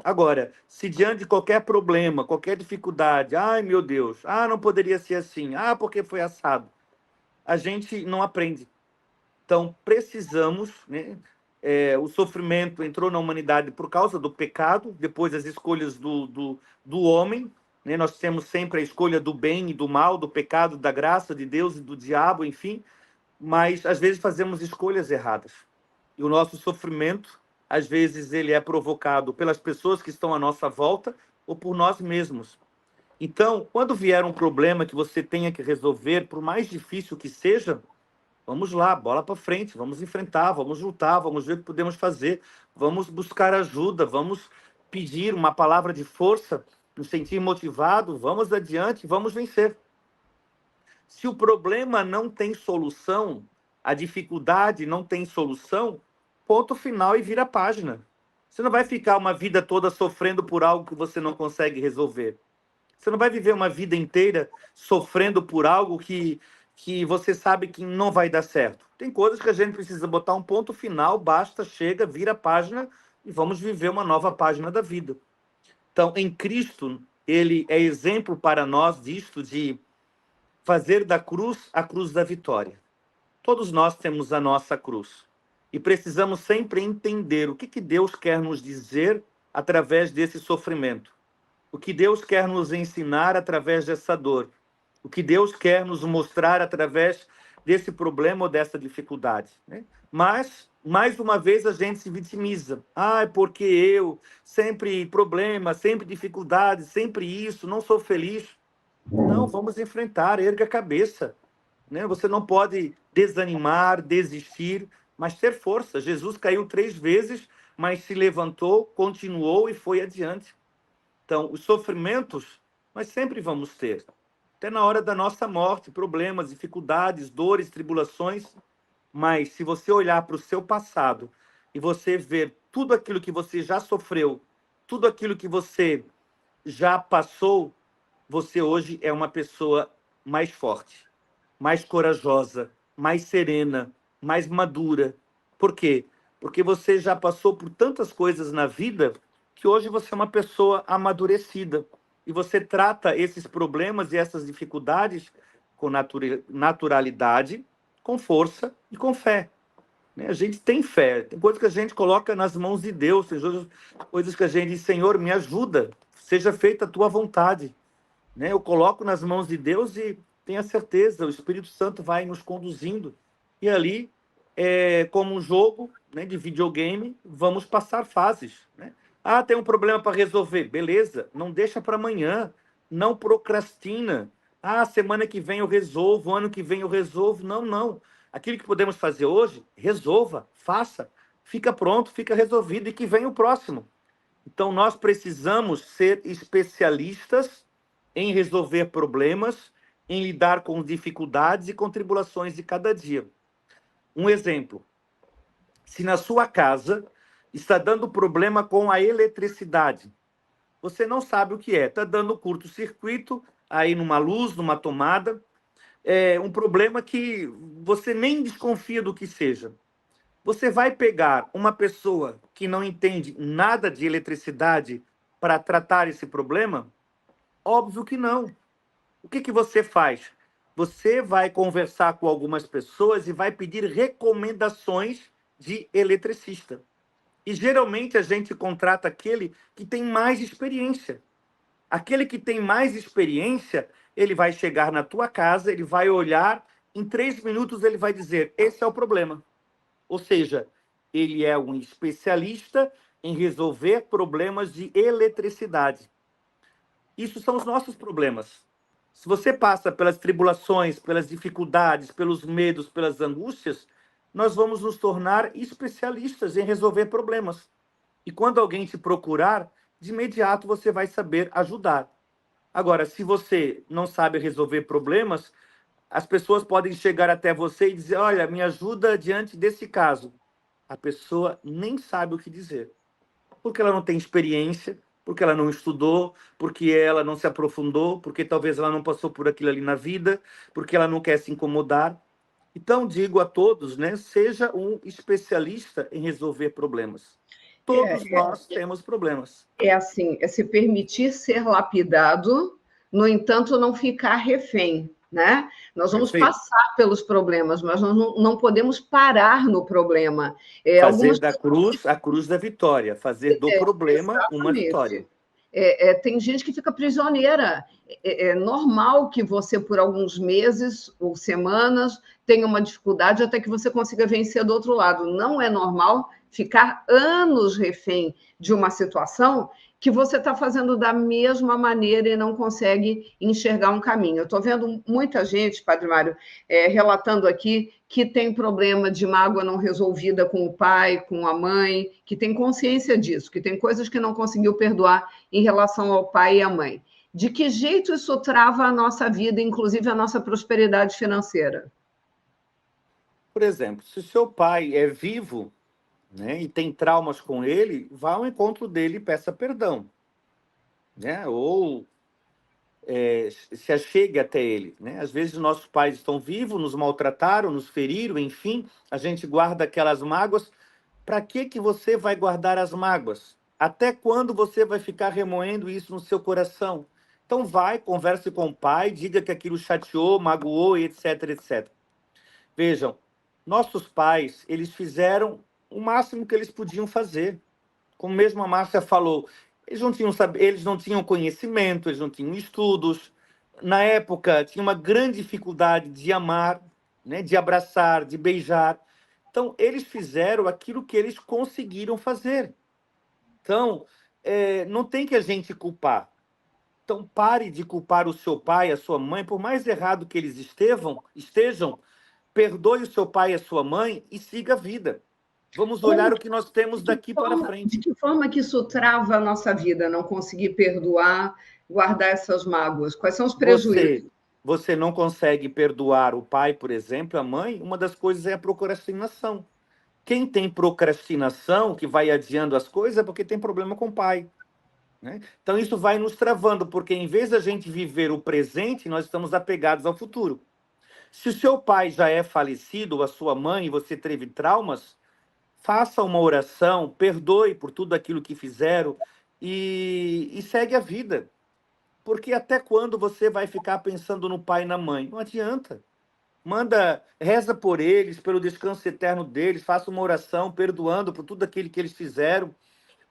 S2: Agora, se diante de qualquer problema, qualquer dificuldade, ai meu Deus, não poderia ser assim, porque foi assado, a gente não aprende. Então, precisamos, né? O sofrimento entrou na humanidade por causa do pecado, depois as escolhas do homem, né? Nós temos sempre a escolha do bem e do mal, do pecado, da graça de Deus e do diabo, enfim, mas às vezes fazemos escolhas erradas. E o nosso sofrimento, às vezes, ele é provocado pelas pessoas que estão à nossa volta ou por nós mesmos. Então, quando vier um problema que você tenha que resolver, por mais difícil que seja, vamos lá, bola para frente, vamos enfrentar, vamos lutar, vamos ver o que podemos fazer, vamos buscar ajuda, vamos pedir uma palavra de força, nos sentir motivado, vamos adiante, vamos vencer. Se o problema não tem solução, a dificuldade não tem solução, ponto final e vira a página. Você não vai ficar uma vida toda sofrendo por algo que você não consegue resolver. Você não vai viver uma vida inteira sofrendo por algo que você sabe que não vai dar certo. Tem coisas que a gente precisa botar um ponto final, basta, chega, vira a página e vamos viver uma nova página da vida. Então, em Cristo, ele é exemplo para nós disto, de fazer da cruz a cruz da vitória. Todos nós temos a nossa cruz. E precisamos sempre entender o que Deus quer nos dizer através desse sofrimento. O que Deus quer nos ensinar através dessa dor. O que Deus quer nos mostrar através desse problema ou dessa dificuldade, né? Mas, mais uma vez, a gente se vitimiza. Porque eu, sempre problema, sempre dificuldade, sempre isso, não sou feliz. Não, vamos enfrentar, erga a cabeça, né? Você não pode desanimar, desistir, mas ter força. Jesus caiu 3 vezes, mas se levantou, continuou e foi adiante. Então, os sofrimentos nós sempre vamos ter. Até na hora da nossa morte, problemas, dificuldades, dores, tribulações. Mas se você olhar para o seu passado e você ver tudo aquilo que você já sofreu, tudo aquilo que você já passou, você hoje é uma pessoa mais forte, mais corajosa, mais serena, mais madura. Por quê? Porque você já passou por tantas coisas na vida que hoje você é uma pessoa amadurecida. e você trata esses problemas e essas dificuldades com naturalidade, com força e com fé. Né? A gente tem fé, tem coisas que a gente coloca nas mãos de Deus, tem coisas que a gente diz, Senhor, me ajuda, seja feita a tua vontade. Né? Eu coloco nas mãos de Deus e tenha certeza, o Espírito Santo vai nos conduzindo. E ali, como um jogo, né, de videogame, vamos passar fases. Né? Ah, tem um problema para resolver. Beleza, não deixa para amanhã, não procrastina. Ah, semana que vem eu resolvo, ano que vem eu resolvo. Não, não. Aquilo que podemos fazer hoje, resolva, faça. Fica pronto, fica resolvido e que venha o próximo. Então, nós precisamos ser especialistas em resolver problemas, em lidar com dificuldades e com tribulações de cada dia. Um exemplo: se na sua casa está dando problema com a eletricidade, você não sabe o que é, está dando curto-circuito aí numa luz, numa tomada, é um problema que você nem desconfia do que seja. Você vai pegar uma pessoa que não entende nada de eletricidade para tratar esse problema? Óbvio que não. O que você faz? Você vai conversar com algumas pessoas e vai pedir recomendações de eletricista. E geralmente a gente contrata aquele que tem mais experiência. Aquele que tem mais experiência, ele vai chegar na tua casa, ele vai olhar, em 3 minutos ele vai dizer, esse é o problema. Ou seja, ele é um especialista em resolver problemas de eletricidade. Isso são os nossos problemas. Se você passa pelas tribulações, pelas dificuldades, pelos medos, pelas angústias, nós vamos nos tornar especialistas em resolver problemas. E quando alguém te procurar, de imediato você vai saber ajudar. Agora, se você não sabe resolver problemas, as pessoas podem chegar até você e dizer, olha, me ajuda diante desse caso. A pessoa nem sabe o que dizer, porque ela não tem experiência, porque ela não estudou, porque ela não se aprofundou, porque talvez ela não passou por aquilo ali na vida, porque ela não quer se incomodar. Então, digo a todos, né, seja um especialista em resolver problemas. Todos nós temos problemas.
S1: É assim, é se permitir ser lapidado, no entanto, não ficar refém, né? Nós vamos passar pelos problemas, mas nós não podemos parar no problema.
S2: Fazer da cruz a cruz da vitória, fazer do problema uma vitória.
S1: Tem gente que fica prisioneira. É normal que você, por alguns meses ou semanas, tenha uma dificuldade até que você consiga vencer do outro lado. Não é normal ficar anos refém de uma situação que você está fazendo da mesma maneira e não consegue enxergar um caminho. Eu estou vendo muita gente, Padre Mário, relatando aqui que tem problema de mágoa não resolvida com o pai, com a mãe, que tem consciência disso, que tem coisas que não conseguiu perdoar em relação ao pai e à mãe. De que jeito isso trava a nossa vida, inclusive a nossa prosperidade financeira?
S2: Por exemplo, se o seu pai é vivo, né, e tem traumas com ele, vá ao encontro dele e peça perdão. Né? Ou se achegue até ele. Né? Às vezes nossos pais estão vivos, nos maltrataram, nos feriram, enfim, a gente guarda aquelas mágoas. Para que você vai guardar as mágoas? Até quando você vai ficar remoendo isso no seu coração? Então vai, converse com o pai, diga que aquilo chateou, magoou, etc, etc. Vejam, nossos pais, eles fizeram o máximo que eles podiam fazer. Como mesmo a Márcia falou, eles não tinham conhecimento, eles não tinham estudos. Na época, tinha uma grande dificuldade de amar, né, de abraçar, de beijar. Então, eles fizeram aquilo que eles conseguiram fazer. Então, não tem que a gente culpar. Então, pare de culpar o seu pai, a sua mãe, por mais errado que eles estejam, perdoe o seu pai e a sua mãe e siga a vida. Vamos olhar o que nós temos daqui para frente.
S1: De que forma que isso trava a nossa vida, não conseguir perdoar, guardar essas mágoas? Quais são os prejuízos?
S2: Você não consegue perdoar o pai, por exemplo, a mãe, uma das coisas é a procrastinação. Quem tem procrastinação, que vai adiando as coisas, é porque tem problema com o pai. Né? Então isso vai nos travando, porque em vez da gente viver o presente, nós estamos apegados ao futuro. Se o seu pai já é falecido, ou a sua mãe, e você teve traumas, faça uma oração, perdoe por tudo aquilo que fizeram e segue a vida. Porque até quando você vai ficar pensando no pai e na mãe? Não adianta. Reza por eles, pelo descanso eterno deles, faça uma oração perdoando por tudo aquilo que eles fizeram.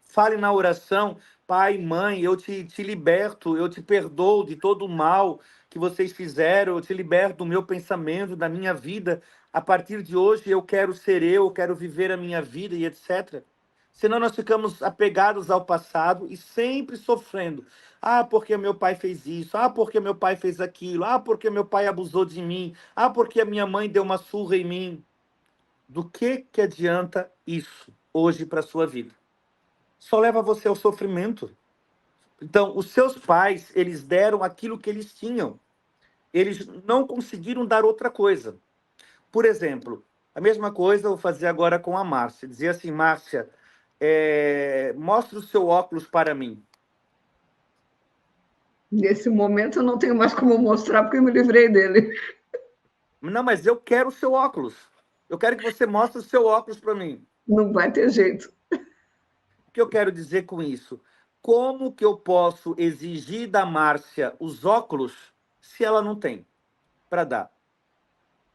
S2: Fale na oração: pai, mãe, eu te liberto, eu te perdoo de todo o mal que vocês fizeram, eu te liberto do meu pensamento, da minha vida. A partir de hoje eu quero ser eu quero viver a minha vida e etc. Senão nós ficamos apegados ao passado e sempre sofrendo. Ah, porque meu pai fez isso. Ah, porque meu pai fez aquilo. Ah, porque meu pai abusou de mim. Ah, porque a minha mãe deu uma surra em mim. Do que adianta isso hoje para a sua vida? Só leva você ao sofrimento. Então, os seus pais, eles deram aquilo que eles tinham. Eles não conseguiram dar outra coisa. Por exemplo, a mesma coisa eu vou fazer agora com a Márcia. Dizer assim: Márcia, mostre o seu óculos para mim.
S1: Nesse momento eu não tenho mais como mostrar porque eu me livrei dele.
S2: Não, mas eu quero o seu óculos. Eu quero que você mostre o seu óculos para mim.
S1: Não vai ter jeito.
S2: O que eu quero dizer com isso? Como que eu posso exigir da Márcia os óculos se ela não tem para dar?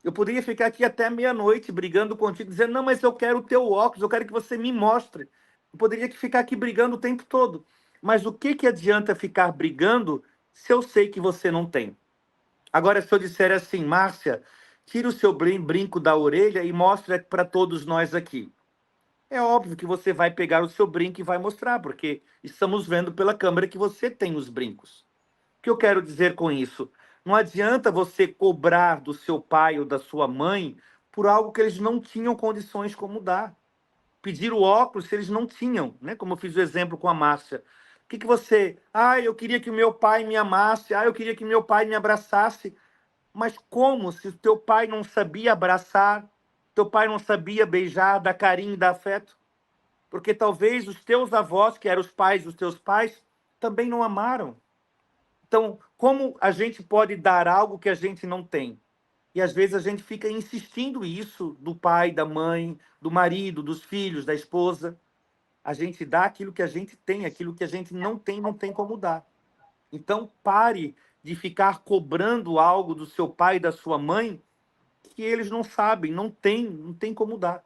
S2: Eu poderia ficar aqui até meia-noite brigando contigo, dizendo: não, mas eu quero o teu óculos, eu quero que você me mostre. Eu poderia ficar aqui brigando o tempo todo. Mas o que adianta ficar brigando se eu sei que você não tem? Agora, se eu disser assim: Márcia, tira o seu brinco da orelha e mostra para todos nós aqui. É óbvio que você vai pegar o seu brinco e vai mostrar, porque estamos vendo pela câmera que você tem os brincos. O que eu quero dizer com isso? Não adianta você cobrar do seu pai ou da sua mãe por algo que eles não tinham condições como dar. Pedir o óculos se eles não tinham, né? Como eu fiz o exemplo com a Márcia. O que você... Ah, eu queria que o meu pai me amasse. Ah, eu queria que meu pai me abraçasse. Mas como se o teu pai não sabia abraçar, teu pai não sabia beijar, dar carinho, dar afeto? Porque talvez os teus avós, que eram os pais dos teus pais, também não amaram. Então, como a gente pode dar algo que a gente não tem? E às vezes a gente fica insistindo isso do pai, da mãe, do marido, dos filhos, da esposa. A gente dá aquilo que a gente tem, aquilo que a gente não tem como dar. Então, pare de ficar cobrando algo do seu pai e da sua mãe que eles não sabem, não tem como dar.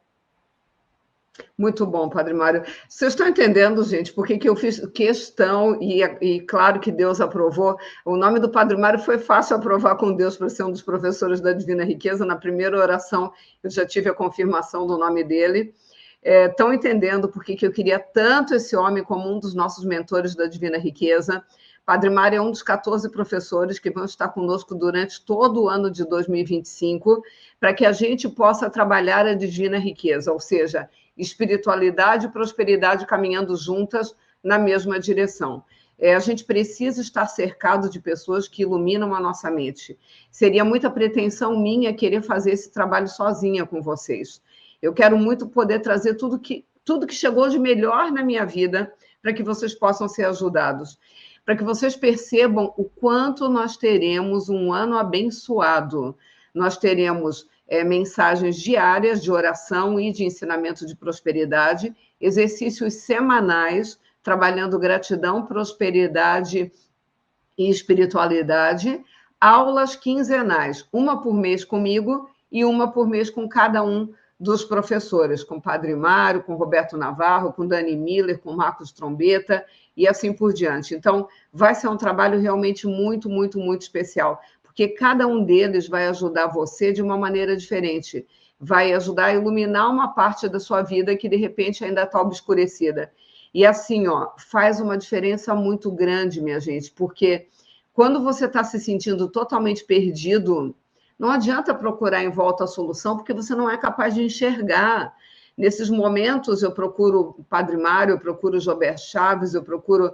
S1: Muito bom, Padre Mário. Vocês estão entendendo, gente, por que eu fiz questão, e claro que Deus aprovou. O nome do Padre Mário foi fácil aprovar com Deus para ser um dos professores da Divina Riqueza. Na primeira oração, eu já tive a confirmação do nome dele. Estão entendendo por que eu queria tanto esse homem como um dos nossos mentores da Divina Riqueza. Padre Mário é um dos 14 professores que vão estar conosco durante todo o ano de 2025, para que a gente possa trabalhar a Divina Riqueza, ou seja, espiritualidade e prosperidade caminhando juntas na mesma direção. A gente precisa estar cercado de pessoas que iluminam a nossa mente. Seria muita pretensão minha querer fazer esse trabalho sozinha com vocês. Eu quero muito poder trazer tudo que chegou de melhor na minha vida para que vocês possam ser ajudados, para que vocês percebam o quanto nós teremos um ano abençoado. Nós teremos mensagens diárias de oração e de ensinamento de prosperidade, exercícios semanais, trabalhando gratidão, prosperidade e espiritualidade, aulas quinzenais, uma por mês comigo e uma por mês com cada um dos professores, com o Padre Mário, com o Roberto Navarro, com o Dani Miller, com o Marcos Trombeta e assim por diante. Então, vai ser um trabalho realmente muito, muito, muito especial, porque cada um deles vai ajudar você de uma maneira diferente, vai ajudar a iluminar uma parte da sua vida que, de repente, ainda está obscurecida. E assim, faz uma diferença muito grande, minha gente, porque quando você está se sentindo totalmente perdido, não adianta procurar em volta a solução, porque você não é capaz de enxergar. Nesses momentos, eu procuro o Padre Mário, eu procuro o Jober Chaves, eu procuro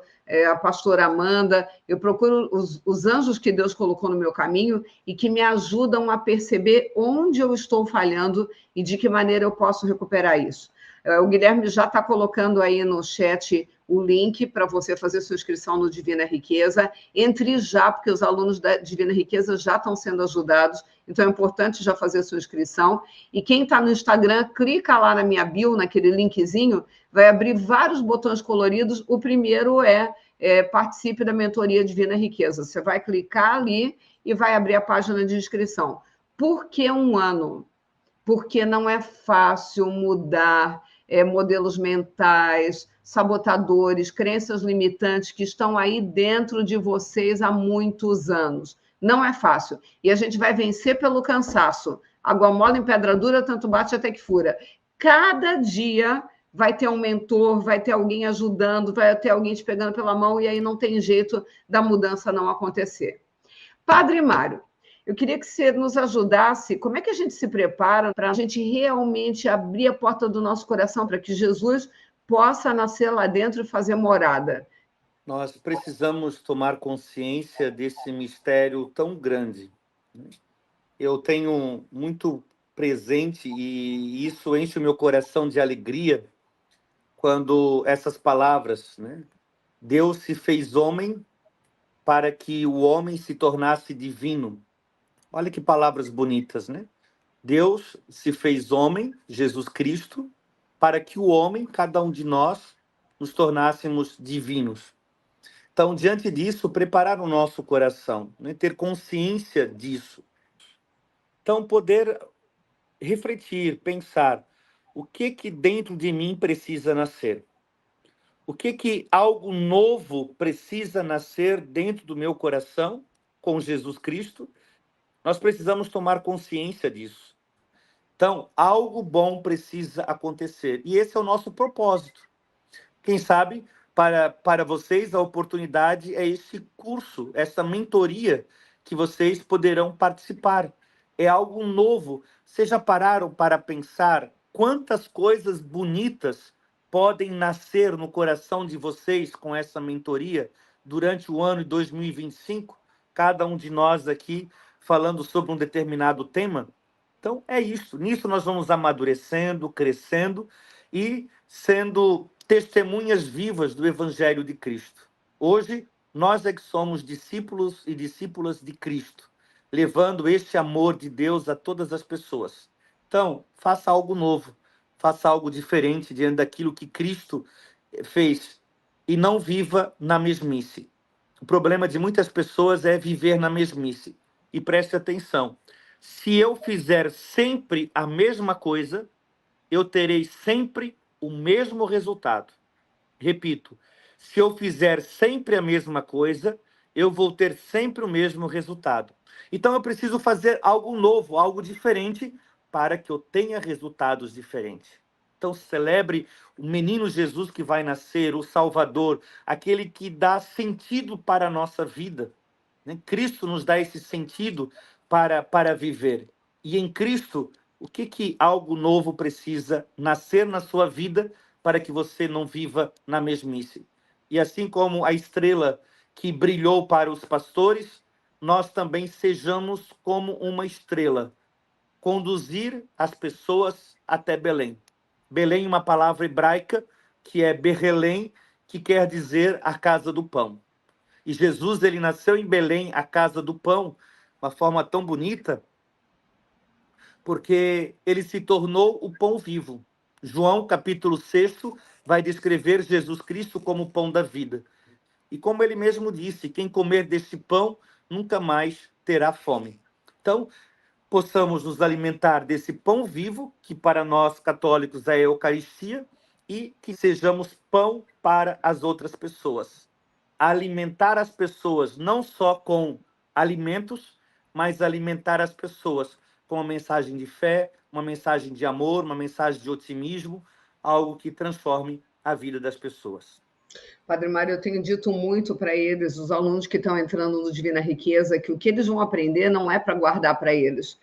S1: a pastora Amanda, eu procuro os anjos que Deus colocou no meu caminho e que me ajudam a perceber onde eu estou falhando e de que maneira eu posso recuperar isso. O Guilherme já está colocando aí no chat o link para você fazer sua inscrição no Divina Riqueza. Entre já, porque os alunos da Divina Riqueza já estão sendo ajudados, então é importante já fazer sua inscrição. E quem está no Instagram, clica lá na minha bio, naquele linkzinho, vai abrir vários botões coloridos. O primeiro é participe da mentoria Divina Riqueza. Você vai clicar ali e vai abrir a página de inscrição. Por que um ano? Porque não é fácil mudar modelos mentais, sabotadores, crenças limitantes que estão aí dentro de vocês há muitos anos. Não é fácil. E a gente vai vencer pelo cansaço. Água mole em pedra dura, tanto bate até que fura. Cada dia vai ter um mentor, vai ter alguém ajudando, vai ter alguém te pegando pela mão, e aí não tem jeito da mudança não acontecer. Padre Mário, eu queria que você nos ajudasse. Como é que a gente se prepara para a gente realmente abrir a porta do nosso coração para que Jesus possa nascer lá dentro e fazer morada?
S2: Nós precisamos tomar consciência desse mistério tão grande. Eu tenho muito presente, e isso enche o meu coração de alegria, quando essas palavras, né? Deus se fez homem para que o homem se tornasse divino. Olha que palavras bonitas, né? Deus se fez homem, Jesus Cristo, para que o homem, cada um de nós, nos tornássemos divinos. Então, diante disso, preparar o nosso coração, né? Ter consciência disso. Então, poder refletir, pensar, o que dentro de mim precisa nascer? O que algo novo precisa nascer dentro do meu coração com Jesus Cristo? Nós precisamos tomar consciência disso. Então, algo bom precisa acontecer. E esse é o nosso propósito. Quem sabe, para vocês, a oportunidade é esse curso, essa mentoria que vocês poderão participar. É algo novo. Vocês já pararam para pensar quantas coisas bonitas podem nascer no coração de vocês com essa mentoria durante o ano de 2025? Cada um de nós aqui falando sobre um determinado tema. Então, é isso. Nisso nós vamos amadurecendo, crescendo e sendo testemunhas vivas do Evangelho de Cristo. Hoje, nós é que somos discípulos e discípulas de Cristo, levando este amor de Deus a todas as pessoas. Então, faça algo novo, faça algo diferente diante daquilo que Cristo fez e não viva na mesmice. O problema de muitas pessoas é viver na mesmice. E preste atenção, se eu fizer sempre a mesma coisa, eu terei sempre o mesmo resultado. Repito, se eu fizer sempre a mesma coisa, eu vou ter sempre o mesmo resultado. Então eu preciso fazer algo novo, algo diferente, para que eu tenha resultados diferentes. Então celebre o menino Jesus que vai nascer, o Salvador, aquele que dá sentido para a nossa vida. Cristo nos dá esse sentido para viver. E em Cristo, o que algo novo precisa nascer na sua vida para que você não viva na mesmice? E assim como a estrela que brilhou para os pastores, nós também sejamos como uma estrela, conduzir as pessoas até Belém. Belém é uma palavra hebraica que é Berrelém, que quer dizer a casa do pão. E Jesus, ele nasceu em Belém, a casa do pão, uma forma tão bonita, porque ele se tornou o pão vivo. João, capítulo 6, vai descrever Jesus Cristo como o pão da vida. E como ele mesmo disse, quem comer desse pão nunca mais terá fome. Então, possamos nos alimentar desse pão vivo, que para nós católicos é a Eucaristia, e que sejamos pão para as outras pessoas. Alimentar as pessoas não só com alimentos, mas alimentar as pessoas com uma mensagem de fé, uma mensagem de amor, uma mensagem de otimismo, algo que transforme a vida das pessoas.
S1: Padre Mário, eu tenho dito muito para eles, os alunos que estão entrando no Divina Riqueza, que o que eles vão aprender não é para guardar para eles.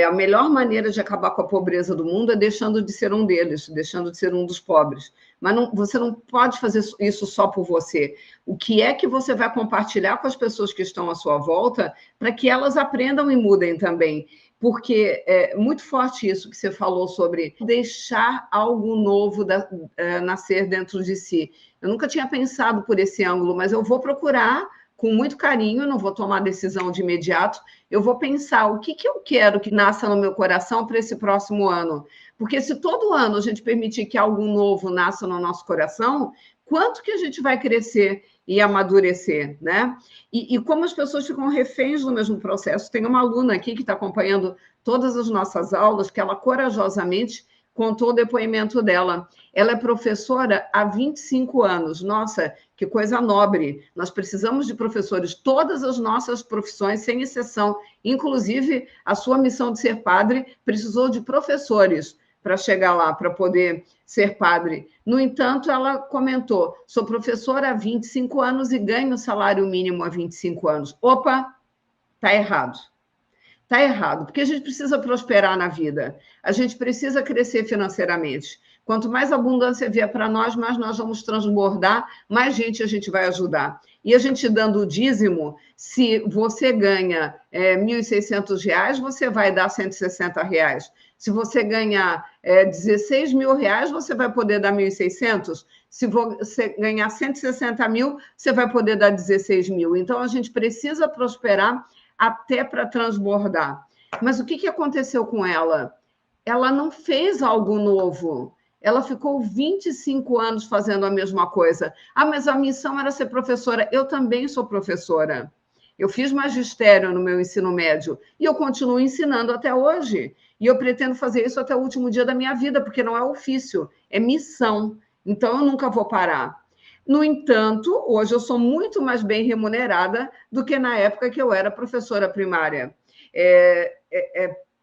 S1: A melhor maneira de acabar com a pobreza do mundo é deixando de ser um deles, deixando de ser um dos pobres. Mas você não pode fazer isso só por você. O que é que você vai compartilhar com as pessoas que estão à sua volta para que elas aprendam e mudem também? Porque é muito forte isso que você falou sobre deixar algo novo nascer dentro de si. Eu nunca tinha pensado por esse ângulo, mas eu vou procurar com muito carinho, não vou tomar decisão de imediato, eu vou pensar o que eu quero que nasça no meu coração para esse próximo ano. Porque se todo ano a gente permitir que algo novo nasça no nosso coração, quanto que a gente vai crescer e amadurecer, né? E como as pessoas ficam reféns do mesmo processo. Tem uma aluna aqui que está acompanhando todas as nossas aulas, que ela corajosamente contou o depoimento dela. Ela é professora há 25 anos. Nossa, que coisa nobre. Nós precisamos de professores, todas as nossas profissões, sem exceção. Inclusive, a sua missão de ser padre precisou de professores para chegar lá, para poder ser padre. No entanto, ela comentou: sou professora há 25 anos e ganho salário mínimo há 25 anos. Opa, está errado. Está errado, porque a gente precisa prosperar na vida, a gente precisa crescer financeiramente. Quanto mais abundância vier para nós, mais nós vamos transbordar, mais gente a gente vai ajudar. E a gente dando o dízimo, se você ganha R$ 1.600, você vai dar R$ 160. Se você ganhar R$ 16 mil, você vai poder dar 1.600. Se você ganhar 160 mil, você vai poder dar 16 mil. Então, a gente precisa prosperar até para transbordar. Mas o que aconteceu com ela? Ela não fez algo novo. Ela ficou 25 anos fazendo a mesma coisa. Ah, mas a missão era ser professora. Eu também sou professora. Eu fiz magistério no meu ensino médio e eu continuo ensinando até hoje. E eu pretendo fazer isso até o último dia da minha vida, porque não é ofício, é missão. Então, eu nunca vou parar. No entanto, hoje eu sou muito mais bem remunerada do que na época que eu era professora primária.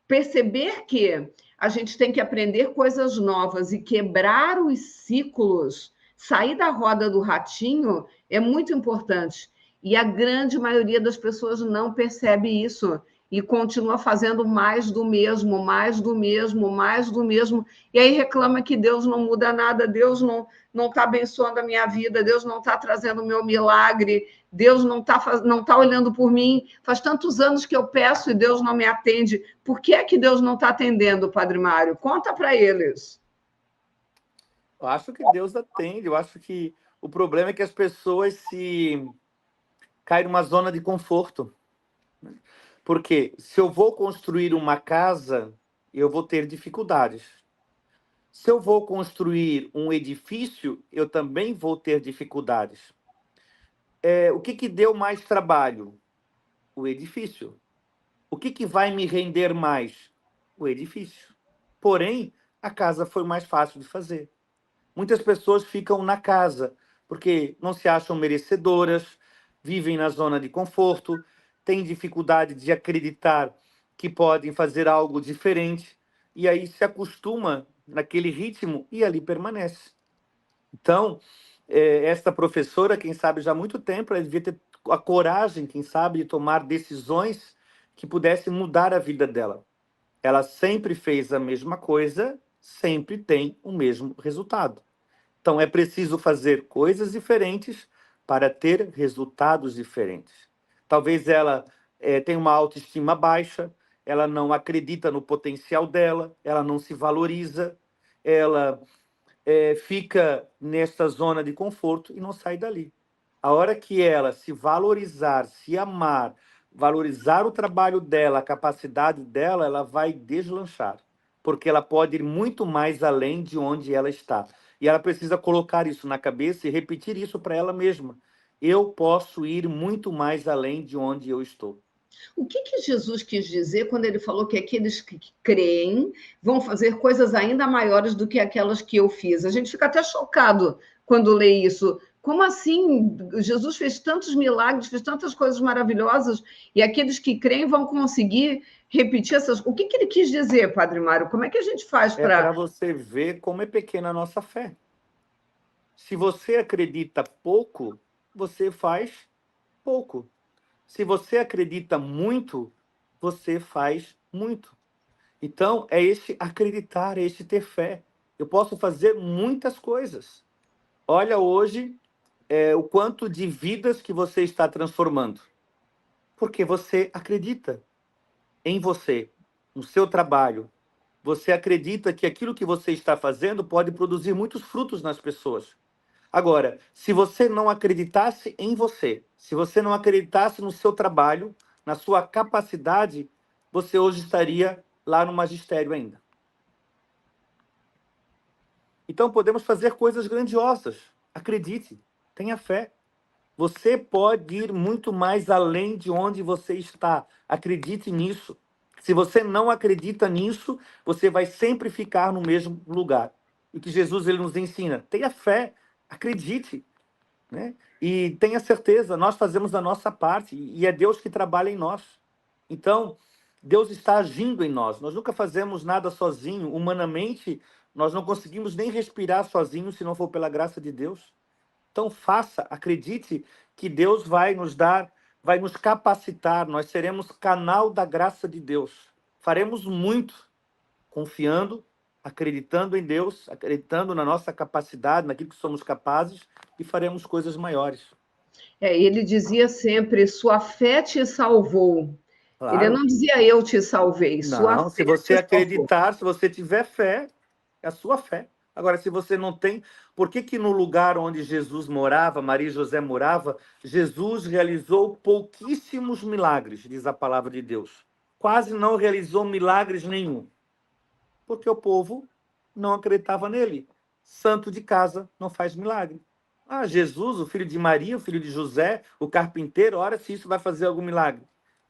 S1: Perceber que a gente tem que aprender coisas novas e quebrar os ciclos, sair da roda do ratinho, é muito importante. E a grande maioria das pessoas não percebe isso e continua fazendo mais do mesmo, mais do mesmo, mais do mesmo. E aí reclama que Deus não muda nada, Deus não está abençoando a minha vida, Deus não está trazendo o meu milagre, Deus não tá olhando por mim. Faz tantos anos que eu peço e Deus não me atende. Por que é que Deus não está atendendo, Padre Mário? Conta para eles.
S2: Eu acho que Deus atende. Eu acho que o problema é que as pessoas se caem numa zona de conforto. Porque se eu vou construir uma casa, eu vou ter dificuldades. Se eu vou construir um edifício, eu também vou ter dificuldades. O que deu mais trabalho? O edifício. O que vai me render mais? O edifício. Porém, a casa foi mais fácil de fazer. Muitas pessoas ficam na casa porque não se acham merecedoras, vivem na zona de conforto, têm dificuldade de acreditar que podem fazer algo diferente, e aí se acostuma naquele ritmo e ali permanece. Então, esta professora, quem sabe já há muito tempo, ela devia ter a coragem, quem sabe, de tomar decisões que pudessem mudar a vida dela. Ela sempre fez a mesma coisa, sempre tem o mesmo resultado. Então, é preciso fazer coisas diferentes para ter resultados diferentes. Talvez ela tenha uma autoestima baixa, ela não acredita no potencial dela, ela não se valoriza, ela fica nesta zona de conforto e não sai dali. A hora que ela se valorizar, se amar, valorizar o trabalho dela, a capacidade dela, ela vai deslanchar, porque ela pode ir muito mais além de onde ela está. E ela precisa colocar isso na cabeça e repetir isso para ela mesma. Eu posso ir muito mais além de onde eu estou.
S1: O que Jesus quis dizer quando ele falou que aqueles que creem vão fazer coisas ainda maiores do que aquelas que eu fiz? A gente fica até chocado quando lê isso. Como assim? Jesus fez tantos milagres, fez tantas coisas maravilhosas, e aqueles que creem vão conseguir repetir essas... O que ele quis dizer, Padre Mário? Como é que a gente faz para...
S2: para você ver como é pequena a nossa fé. Se você acredita pouco, você faz pouco. Se você acredita muito, você faz muito. Então, é este acreditar, é este ter fé. Eu posso fazer muitas coisas. Olha hoje o quanto de vidas que você está transformando. Porque você acredita em você, no seu trabalho. Você acredita que aquilo que você está fazendo pode produzir muitos frutos nas pessoas. Agora, se você não acreditasse em você, se você não acreditasse no seu trabalho, na sua capacidade, você hoje estaria lá no magistério ainda. Então, podemos fazer coisas grandiosas. Acredite, tenha fé. Você pode ir muito mais além de onde você está. Acredite nisso. Se você não acredita nisso, você vai sempre ficar no mesmo lugar. E que Jesus ele nos ensina: tenha fé, acredite, né? E tenha certeza, nós fazemos a nossa parte e é Deus que trabalha em nós. Então, Deus está agindo em nós. Nós nunca fazemos nada sozinho. Humanamente, nós não conseguimos nem respirar sozinhos se não for pela graça de Deus. Então faça, acredite que Deus vai nos dar, vai nos capacitar, nós seremos canal da graça de Deus. Faremos muito confiando, acreditando em Deus, acreditando na nossa capacidade, naquilo que somos capazes, e faremos coisas maiores.
S1: Ele dizia sempre, sua fé te salvou. Ele
S2: Claro.
S1: não dizia eu te salvei, sua
S2: Não, se
S1: fé
S2: você
S1: te salvou.
S2: acreditar, se você tiver fé, é a sua fé. Agora, se você não tem, por que que no lugar onde Jesus morava, Maria e José morava, Jesus realizou pouquíssimos milagres, diz a palavra de Deus. Quase não realizou milagres nenhum, porque o povo não acreditava nele. Santo de casa não faz milagre. Ah, Jesus, o filho de Maria, o filho de José, o carpinteiro, ora se isso vai fazer algum milagre.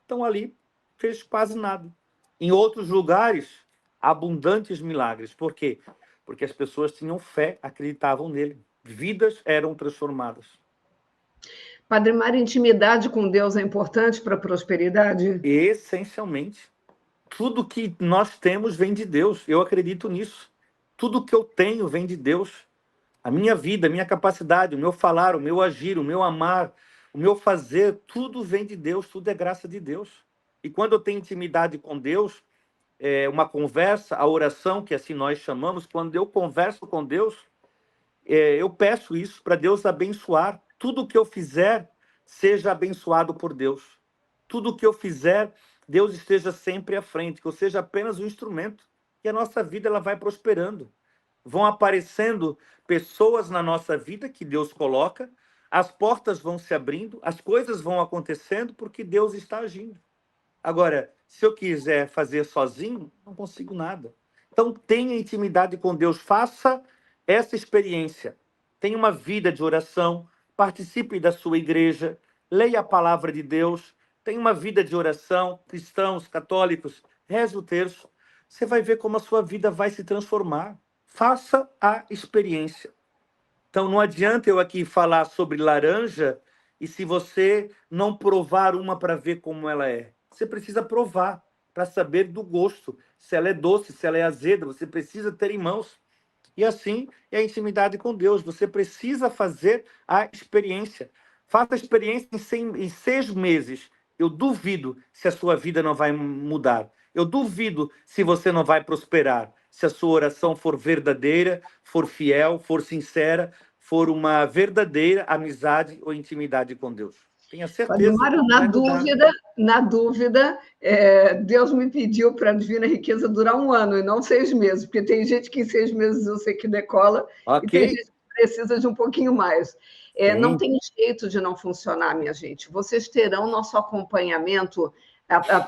S2: Então ali fez quase nada. Em outros lugares, abundantes milagres. Por quê? Porque as pessoas tinham fé, acreditavam nele. Vidas eram transformadas.
S1: Padre Mário, intimidade com Deus é importante para a prosperidade?
S2: Essencialmente. Tudo que nós temos vem de Deus. Eu acredito nisso. Tudo que eu tenho vem de Deus. A minha vida, a minha capacidade, o meu falar, o meu agir, o meu amar, o meu fazer, tudo vem de Deus, tudo é graça de Deus. E quando eu tenho intimidade com Deus, uma conversa, a oração, que assim nós chamamos, quando eu converso com Deus, eu peço isso para Deus abençoar. Tudo que eu fizer, seja abençoado por Deus. Tudo que eu fizer, Deus esteja sempre à frente, que eu seja apenas um instrumento. E a nossa vida ela vai prosperando. Vão aparecendo pessoas na nossa vida que Deus coloca, as portas vão se abrindo, as coisas vão acontecendo porque Deus está agindo. Agora, se eu quiser fazer sozinho, não consigo nada. Então, tenha intimidade com Deus, faça essa experiência. Tenha uma vida de oração, participe da sua igreja, leia a palavra de Deus, tenha uma vida de oração, cristãos, católicos, reze o terço. Você vai ver como a sua vida vai se transformar. Faça a experiência. Então, não adianta eu aqui falar sobre laranja e se você não provar uma para ver como ela é. Você precisa provar para saber do gosto, se ela é doce, se ela é azeda, você precisa ter em mãos. E assim é a intimidade com Deus. Você precisa fazer a experiência. Faça a experiência em 6 meses. Eu duvido se a sua vida não vai mudar. Eu duvido se você não vai prosperar. Se a sua oração for verdadeira, for fiel, for sincera, for uma verdadeira amizade ou intimidade com Deus. Tenha
S1: Padre
S2: certeza,
S1: Mário,
S2: vai mudar.
S1: na dúvida, Deus me pediu para a Divina Riqueza durar 1 ano e não 6 meses, porque tem gente que em 6 meses eu sei que decola e tem
S2: Ok?
S1: gente que precisa de um pouquinho mais. Não
S2: Sim.
S1: tem jeito de não funcionar, minha gente. Vocês terão nosso acompanhamento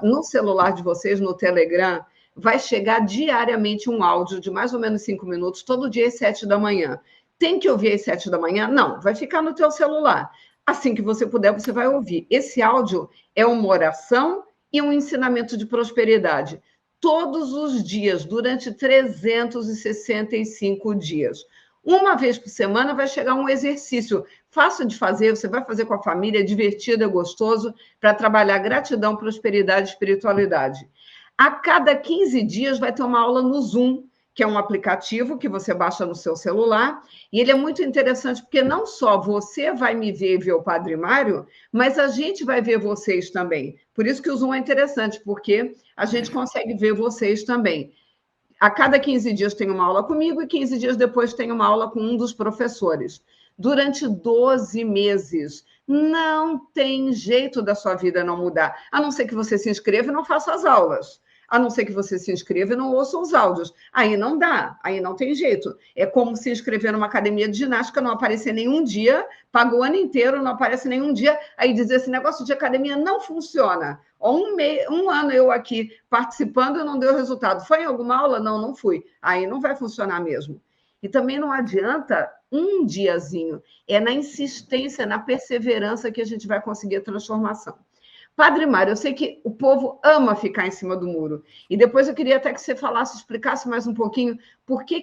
S1: no celular de vocês, no Telegram, vai chegar diariamente um áudio de mais ou menos 5 minutos, todo dia às 7 da manhã. Tem que ouvir às 7 da manhã? Não, vai ficar no teu celular. Assim que você puder, você vai ouvir. Esse áudio é uma oração e um ensinamento de prosperidade. Todos os dias, durante 365 dias. Uma vez por semana vai chegar um exercício fácil de fazer, você vai fazer com a família, é divertido, é gostoso, para trabalhar gratidão, prosperidade e espiritualidade. A cada 15 dias vai ter uma aula no Zoom, que é um aplicativo que você baixa no seu celular, e ele é muito interessante porque não só você vai me ver e ver o Padre Mário, mas a gente vai ver vocês também. Por isso que o Zoom é interessante, porque a gente consegue ver vocês também. A cada 15 dias tem uma aula comigo e 15 dias depois tem uma aula com um dos professores. Durante 12 meses. Não tem jeito da sua vida não mudar, a não ser que você se inscreva e não faça as aulas. A não ser que você se inscreva e não ouça os áudios. Aí não dá, aí não tem jeito. É como se inscrever numa academia de ginástica, não aparecer nenhum dia, pagou o ano inteiro, não aparece nenhum dia, aí dizer esse negócio de academia não funciona. 1 ano eu aqui participando e não deu resultado. Foi em alguma aula? Não, não fui. Aí não vai funcionar mesmo. E também não adianta um diazinho, é na insistência, na perseverança que a gente vai conseguir a transformação. Padre Mário, eu sei que o povo ama ficar em cima do muro. E depois eu queria até que você falasse, explicasse mais um pouquinho por que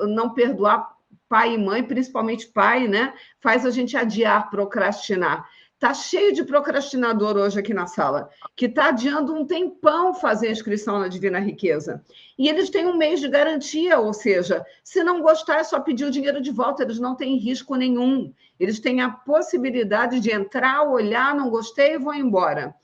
S1: não perdoar pai e mãe, principalmente pai, né, faz a gente adiar, procrastinar. Tá cheio de procrastinador hoje aqui na sala, que está adiando um tempão fazer a inscrição na Divina Riqueza. E eles têm um mês de garantia, ou seja, se não gostar é só pedir o dinheiro de volta, eles não têm risco nenhum. Eles têm a possibilidade de entrar, olhar, não gostei e vou embora.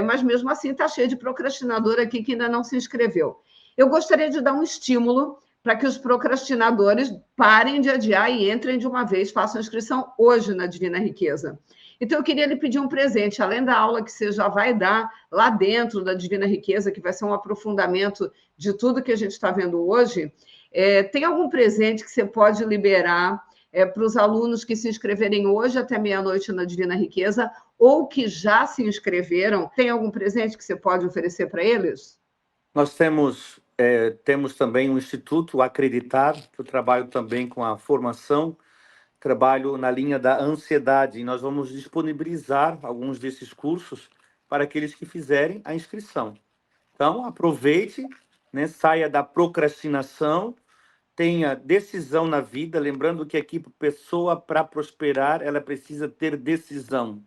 S1: Mas mesmo assim está cheio de procrastinador aqui que ainda não se inscreveu. Eu gostaria de dar um estímulo para que os procrastinadores parem de adiar e entrem de uma vez, façam a inscrição hoje na Divina Riqueza. Então, eu queria lhe pedir um presente, além da aula que você já vai dar lá dentro da Divina Riqueza, que vai ser um aprofundamento de tudo que a gente está vendo hoje, tem algum presente que você pode liberar para os alunos que se inscreverem hoje até meia-noite na Divina Riqueza ou que já se inscreveram? Tem algum presente que você pode oferecer para eles?
S2: Nós temos também um Instituto Acreditar, que eu trabalho também com a formação, trabalho na linha da ansiedade, e nós vamos disponibilizar alguns desses cursos para aqueles que fizerem a inscrição. Então, aproveite, né, saia da procrastinação, tenha decisão na vida, lembrando que aqui, pessoa para prosperar, ela precisa ter decisão.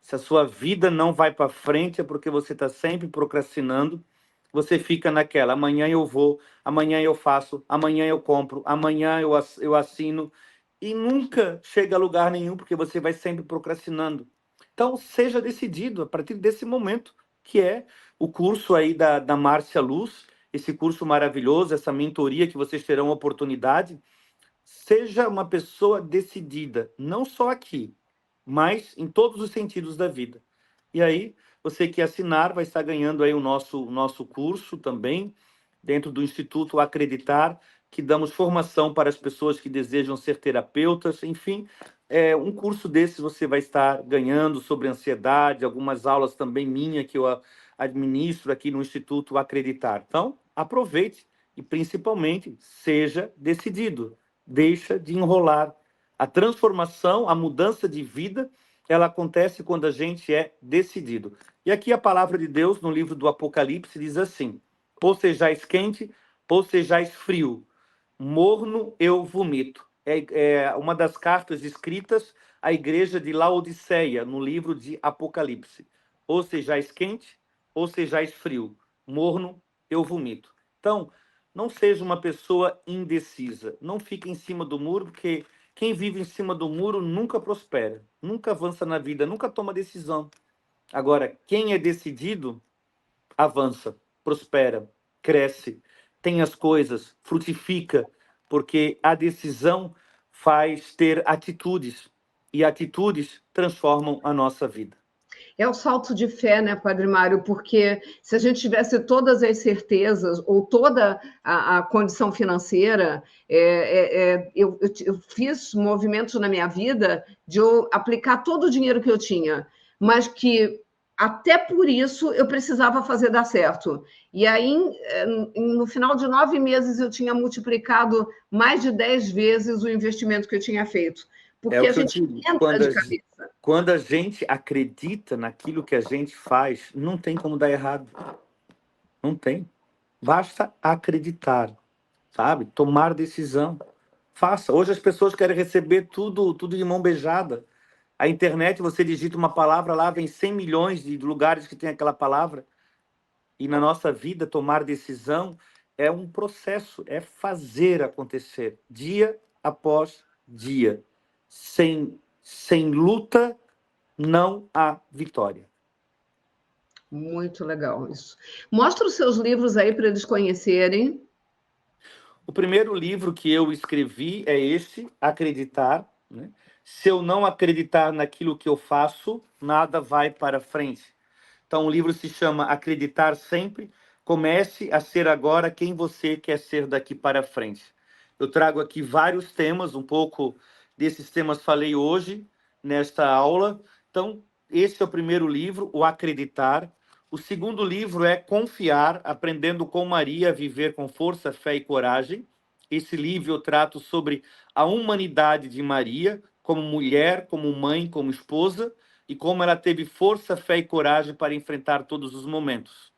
S2: Se a sua vida não vai para frente, é porque você está sempre procrastinando, você fica naquela, amanhã eu vou, amanhã eu faço, amanhã eu compro, amanhã eu assino, e nunca chega a lugar nenhum, porque você vai sempre procrastinando. Então, seja decidido a partir desse momento, que é o curso aí da Márcia Luz, esse curso maravilhoso, essa mentoria que vocês terão oportunidade. Seja uma pessoa decidida, não só aqui, mas em todos os sentidos da vida. E aí, você que assinar vai estar ganhando aí o nosso curso também, dentro do Instituto Acreditar, que damos formação para as pessoas que desejam ser terapeutas, enfim, um curso desses você vai estar ganhando sobre ansiedade, algumas aulas também minha que eu administro aqui no Instituto Acreditar. Então, aproveite e, principalmente, seja decidido. Deixa de enrolar. A transformação, a mudança de vida, ela acontece quando a gente é decidido. E aqui a palavra de Deus, no livro do Apocalipse, diz assim: ou sejais quente, ou sejais frio, morno eu vomito. É uma das cartas escritas à igreja de Laodiceia, no livro de Apocalipse. Ou sejais quente, ou sejais frio, morno eu vomito. Então, não seja uma pessoa indecisa. Não fique em cima do muro, porque quem vive em cima do muro nunca prospera, nunca avança na vida, nunca toma decisão. Agora, quem é decidido, avança, prospera, cresce, tem as coisas, frutifica, porque a decisão faz ter atitudes, e atitudes transformam a nossa vida.
S1: É o salto de fé, né, Padre Mário? Porque se a gente tivesse todas as certezas ou toda a condição financeira, eu fiz movimentos na minha vida de eu aplicar todo o dinheiro que eu tinha, mas que até por isso eu precisava fazer dar certo. E aí, no final de 9 meses, eu tinha multiplicado mais de 10 vezes o investimento que eu tinha feito. Porque a gente entra de cabeça.
S2: Quando a gente acredita naquilo que a gente faz, não tem como dar errado. Não tem. Basta acreditar, sabe? Tomar decisão. Faça. Hoje as pessoas querem receber tudo de mão beijada. A internet, você digita uma palavra lá, vem 100 milhões de lugares que tem aquela palavra. E na nossa vida, tomar decisão é um processo, é fazer acontecer, dia após dia. Sem luta, não há vitória.
S1: Muito legal isso. Mostra os seus livros aí para eles conhecerem.
S2: O primeiro livro que eu escrevi é esse, Acreditar, né? Se eu não acreditar naquilo que eu faço, nada vai para frente. Então, o livro se chama Acreditar Sempre. Comece a ser agora quem você quer ser daqui para frente. Eu trago aqui vários temas, um pouco desses temas falei hoje, nesta aula. Então, esse é o primeiro livro, o Acreditar. O segundo livro é Confiar, aprendendo com Maria a viver com força, fé e coragem. Esse livro eu trato sobre a humanidade de Maria, como mulher, como mãe, como esposa, e como ela teve força, fé e coragem para enfrentar todos os momentos.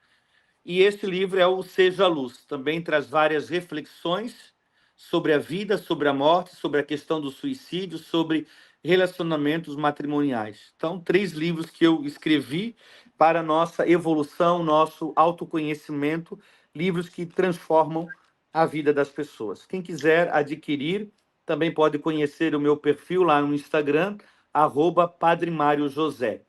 S2: E esse livro é o Seja Luz. Também traz várias reflexões sobre a vida, sobre a morte, sobre a questão do suicídio, sobre relacionamentos matrimoniais. Então, 3 livros que eu escrevi para nossa evolução, nosso autoconhecimento, livros que transformam a vida das pessoas. Quem quiser adquirir, também pode conhecer o meu perfil lá no Instagram, @Padre Mário José.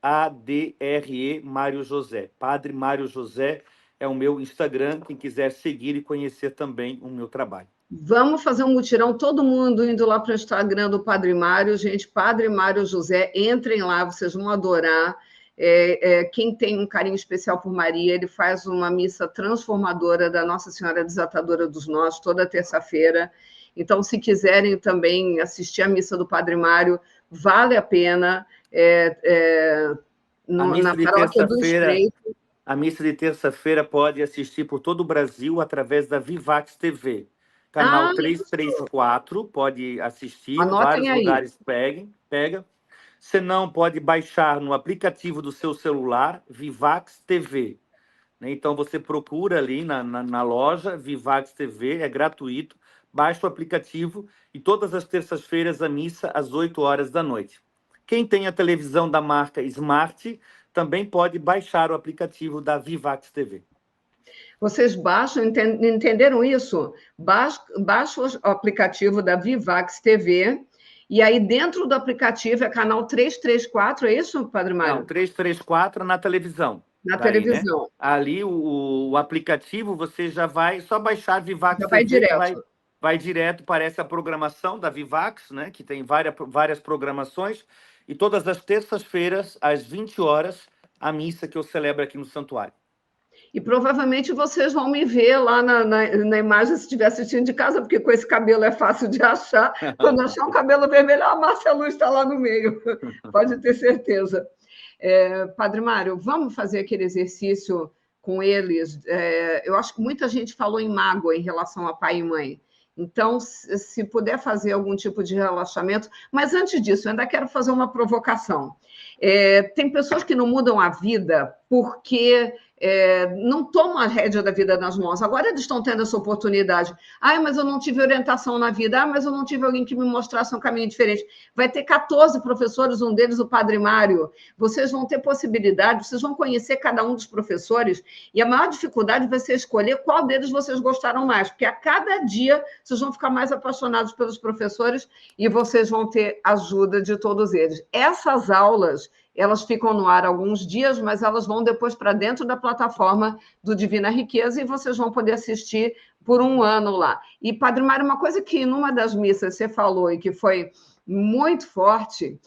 S2: Padre Mário José. Padre Mário José é o meu Instagram, quem quiser seguir e conhecer também o meu trabalho.
S1: Vamos fazer um mutirão, todo mundo indo lá para o Instagram do Padre Mário, gente, Padre Mário José, entrem lá, vocês vão adorar. Quem tem um carinho especial por Maria, ele faz uma missa transformadora da Nossa Senhora Desatadora dos Nós, toda terça-feira. Então, se quiserem também assistir a missa do Padre Mário, vale a pena. Na paróquia do Estreito.
S2: A missa de terça-feira pode assistir por todo o Brasil através da Vivax TV. Canal 334, pode assistir,
S1: anotem
S2: vários
S1: aí.
S2: Lugares pega. Se não, pode baixar no aplicativo do seu celular, Vivax TV. Então, você procura ali na loja, Vivax TV, é gratuito, baixa o aplicativo e todas as terças-feiras a missa às 8 horas da noite. Quem tem a televisão da marca Smart também pode baixar o aplicativo da Vivax TV.
S1: Vocês baixam, entenderam isso? Baixa o aplicativo da Vivax TV, e aí dentro do aplicativo é canal 334, é isso, Padre Mário?
S2: Não, 334 na televisão.
S1: Na televisão.
S2: Né? Ali o aplicativo, você já vai só baixar Vivax
S1: já
S2: TV,
S1: vai direto.
S2: Vai direto, parece a programação da Vivax, né? Que tem várias programações, e todas as terças-feiras, às 20 horas, a missa que eu celebro aqui no santuário.
S1: E provavelmente vocês vão me ver lá na imagem se estiver assistindo de casa, porque com esse cabelo é fácil de achar. Quando achar um cabelo vermelho, a Márcia Luz está lá no meio. Pode ter certeza. Padre Mário, vamos fazer aquele exercício com eles. Eu acho que muita gente falou em mágoa em relação a pai e mãe. Então, se puder fazer algum tipo de relaxamento. Mas antes disso, eu ainda quero fazer uma provocação. Tem pessoas que não mudam a vida porque não tomam a rédea da vida nas mãos. Agora eles estão tendo essa oportunidade. Mas eu não tive orientação na vida. Mas eu não tive alguém que me mostrasse um caminho diferente. Vai ter 14 professores, um deles o Padre Mário. Vocês vão ter possibilidade, vocês vão conhecer cada um dos professores, e a maior dificuldade vai ser escolher qual deles vocês gostaram mais, porque a cada dia vocês vão ficar mais apaixonados pelos professores e vocês vão ter ajuda de todos eles. Essas aulas, elas ficam no ar alguns dias, mas elas vão depois para dentro da plataforma do Divina Riqueza e vocês vão poder assistir por um ano lá. E, Padre Mário, uma coisa que numa das missas você falou e que foi muito forte,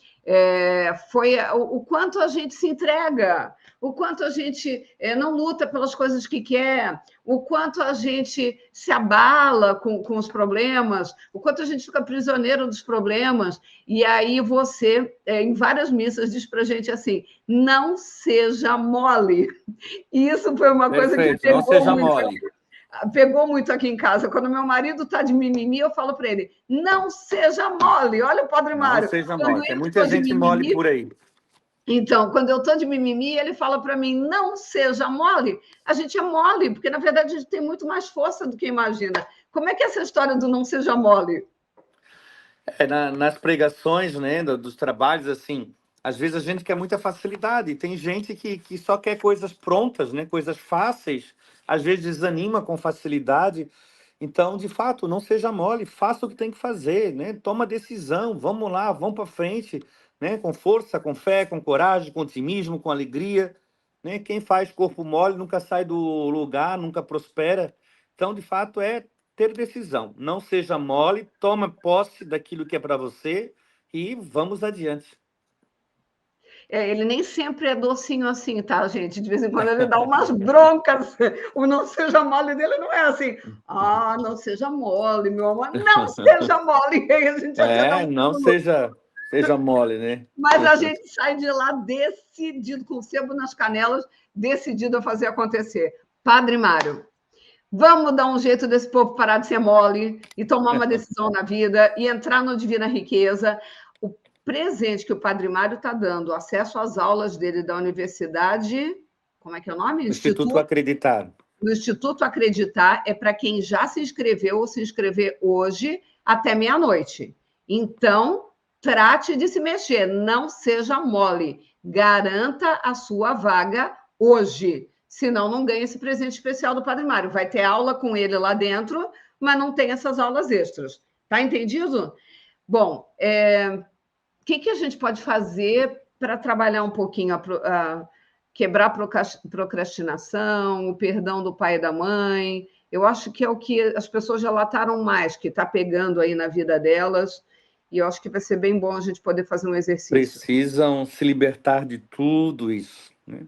S1: foi o quanto a gente se entrega, o quanto a gente não luta pelas coisas que quer, o quanto a gente se abala com os problemas, o quanto a gente fica prisioneiro dos problemas. E aí você, em várias missas, diz para a gente assim, não seja mole. E isso foi uma coisa que pegou
S2: não seja mole.
S1: Pegou muito aqui em casa. Quando meu marido está de mimimi, eu falo para ele, não seja mole. Olha o Padre Mário.
S2: Não seja mole. Tem muita gente mole por aí.
S1: Então, quando eu estou de mimimi, ele fala para mim, não seja mole. A gente é mole, porque, na verdade, a gente tem muito mais força do que imagina. Como é que é essa história do não seja mole?
S2: Nas pregações, né, dos trabalhos, assim, às vezes a gente quer muita facilidade. Tem gente que só quer coisas prontas, né, coisas fáceis. Às vezes desanima com facilidade. Então, de fato, não seja mole, faça o que tem que fazer, né? Toma decisão, vamos lá, vamos para frente, né? Com força, com fé, com coragem, com otimismo, com alegria, né? Quem faz corpo mole nunca sai do lugar, nunca prospera. Então, de fato, é ter decisão. Não seja mole, toma posse daquilo que é para você e vamos adiante.
S1: Ele nem sempre é docinho assim, tá, gente? De vez em quando ele dá umas broncas. O não seja mole dele não é assim. Não seja mole, meu amor. Não seja mole. A gente
S2: não seja mole, né?
S1: Mas a gente sai de lá decidido, com o sebo nas canelas, decidido a fazer acontecer. Padre Mário, Vamos dar um jeito desse povo parar de ser mole e tomar uma decisão na vida e entrar no Divina Riqueza. O presente que o Padre Mário está dando, acesso às aulas dele da universidade, como é que é o nome?
S2: Instituto Acreditar.
S1: No Instituto Acreditar, é para quem já se inscreveu ou se inscrever hoje até meia-noite. Então, trate de se mexer, não seja mole. Garanta a sua vaga hoje. Senão, não ganha esse presente especial do Padre Mário. Vai ter aula com ele lá dentro, mas não tem essas aulas extras. Tá entendido? Bom, o que a gente pode fazer para trabalhar um pouquinho quebrar a procrastinação, o perdão do pai e da mãe? Eu acho que é o que as pessoas relataram mais, que está pegando aí na vida delas, e eu acho que vai ser bem bom a gente poder fazer um exercício.
S2: Precisam se libertar de tudo isso, né?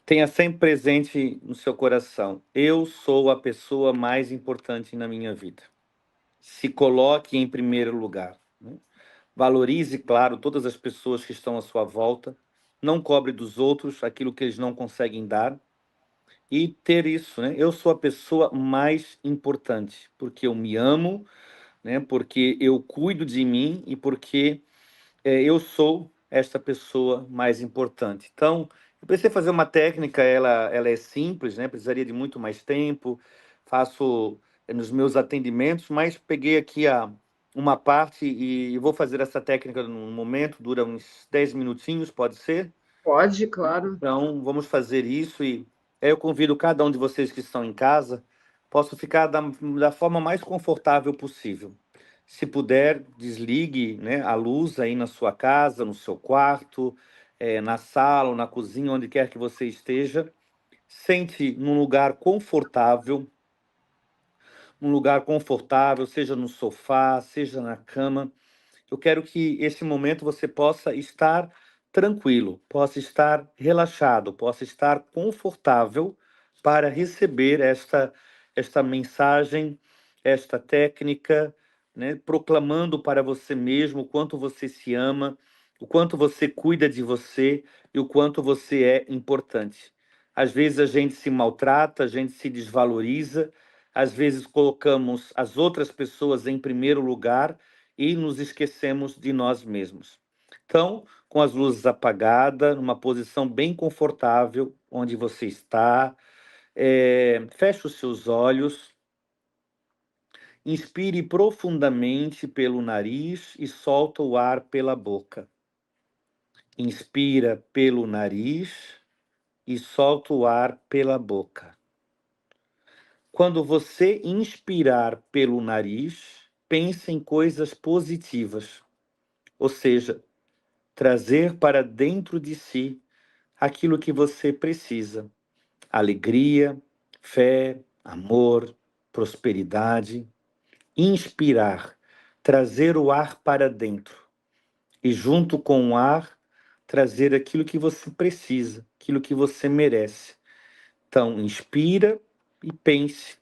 S2: Tenha sempre presente no seu coração: eu sou a pessoa mais importante na minha vida. Se coloque em primeiro lugar, né? Valorize, claro, todas as pessoas que estão à sua volta. Não cobre dos outros aquilo que eles não conseguem dar. E ter isso, né? Eu sou a pessoa mais importante, porque eu me amo, né? Porque eu cuido de mim e porque eu sou esta pessoa mais importante. Então, eu precisei fazer uma técnica, ela é simples, né? Precisaria de muito mais tempo. Faço nos meus atendimentos, mas peguei aqui uma parte e vou fazer essa técnica num momento, dura uns 10 minutinhos, pode ser?
S1: Pode, claro.
S2: Então, vamos fazer isso e eu convido cada um de vocês que estão em casa, possa ficar da forma mais confortável possível. Se puder, desligue, né, a luz aí na sua casa, no seu quarto, na sala ou na cozinha, onde quer que você esteja. Sente num lugar confortável, seja no sofá, seja na cama. Eu quero que esse momento você possa estar tranquilo, possa estar relaxado, possa estar confortável para receber esta mensagem, esta técnica, né, proclamando para você mesmo o quanto você se ama, o quanto você cuida de você e o quanto você é importante. Às vezes a gente se maltrata, a gente se desvaloriza, às vezes colocamos as outras pessoas em primeiro lugar e nos esquecemos de nós mesmos. Então, com as luzes apagadas, numa posição bem confortável, onde você está, feche os seus olhos, inspire profundamente pelo nariz e solta o ar pela boca. Inspira pelo nariz e solta o ar pela boca. Quando você inspirar pelo nariz, pense em coisas positivas, ou seja, trazer para dentro de si aquilo que você precisa: alegria, fé, amor, prosperidade. Inspirar, trazer o ar para dentro e, junto com o ar, trazer aquilo que você precisa, aquilo que você merece. Então, inspira e pense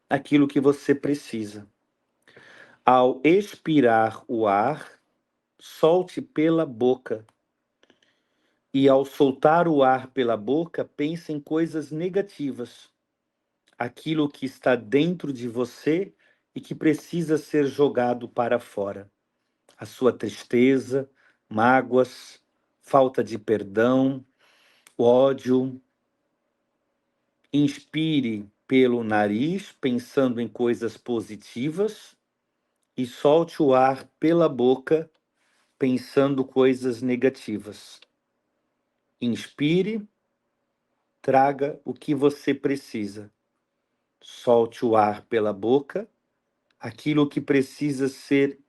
S2: aquilo que você precisa. Ao expirar o ar, solte pela boca. E ao soltar o ar pela boca, pense em coisas negativas. Aquilo que está dentro de você e que precisa ser jogado para fora. A sua tristeza, mágoas, falta de perdão, ódio. Inspire pelo nariz, pensando em coisas positivas, e solte o ar pela boca, pensando coisas negativas. Inspire, traga o que você precisa. Solte o ar pela boca, aquilo que precisa ser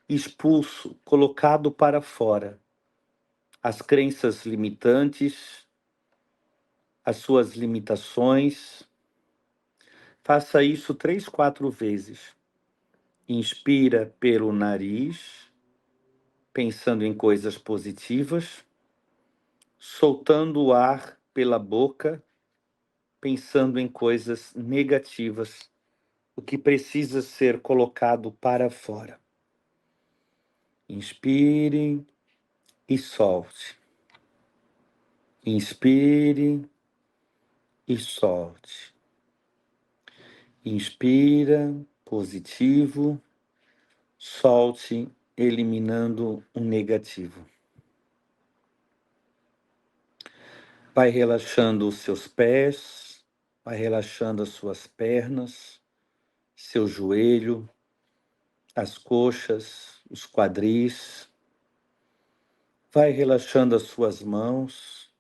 S2: expulso, colocado para fora. As crenças limitantes, as suas limitações. Faça isso 3, 4 vezes. Inspira pelo nariz, pensando em coisas positivas, soltando o ar pela boca, pensando em coisas negativas, o que precisa ser colocado para fora. Inspire e solte. Inspire e solte. Inspira, positivo, solte, eliminando o negativo. Vai relaxando os seus pés, vai relaxando as suas pernas, seu joelho, as coxas, os quadris. Vai relaxando as suas mãos,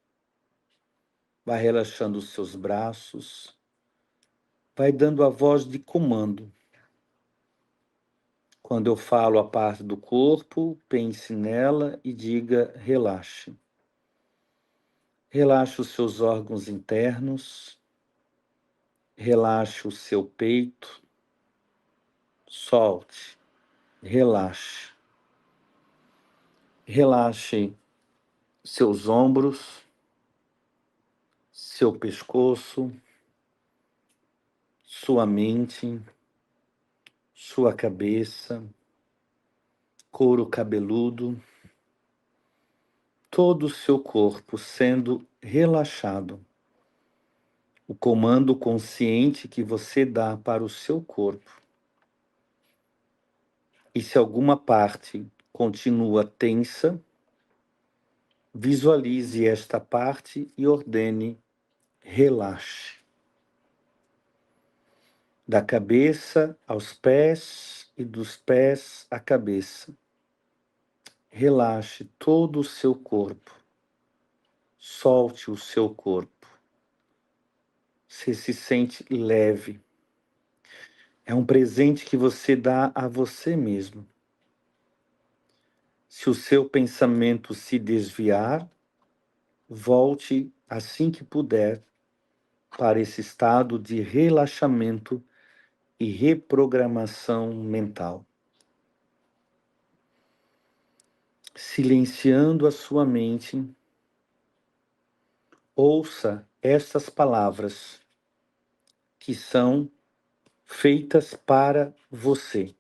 S2: vai relaxando os seus braços, vai dando a voz de comando. Quando eu falo a parte do corpo, pense nela e diga relaxe. Relaxe os seus órgãos internos, relaxe o seu peito, solte, relaxe. Relaxe seus ombros, seu pescoço, sua mente, sua cabeça, couro cabeludo, todo o seu corpo sendo relaxado. O comando consciente que você dá para o seu corpo. E se alguma parte continua tensa, visualize esta parte e ordene relaxe. Da cabeça aos pés e dos pés à cabeça. Relaxe todo o seu corpo. Solte o seu corpo. Você se sente leve. É um presente que você dá a você mesmo. Se o seu pensamento se desviar, volte assim que puder para esse estado de relaxamento e reprogramação mental. Silenciando a sua mente, ouça estas palavras que são feitas para você.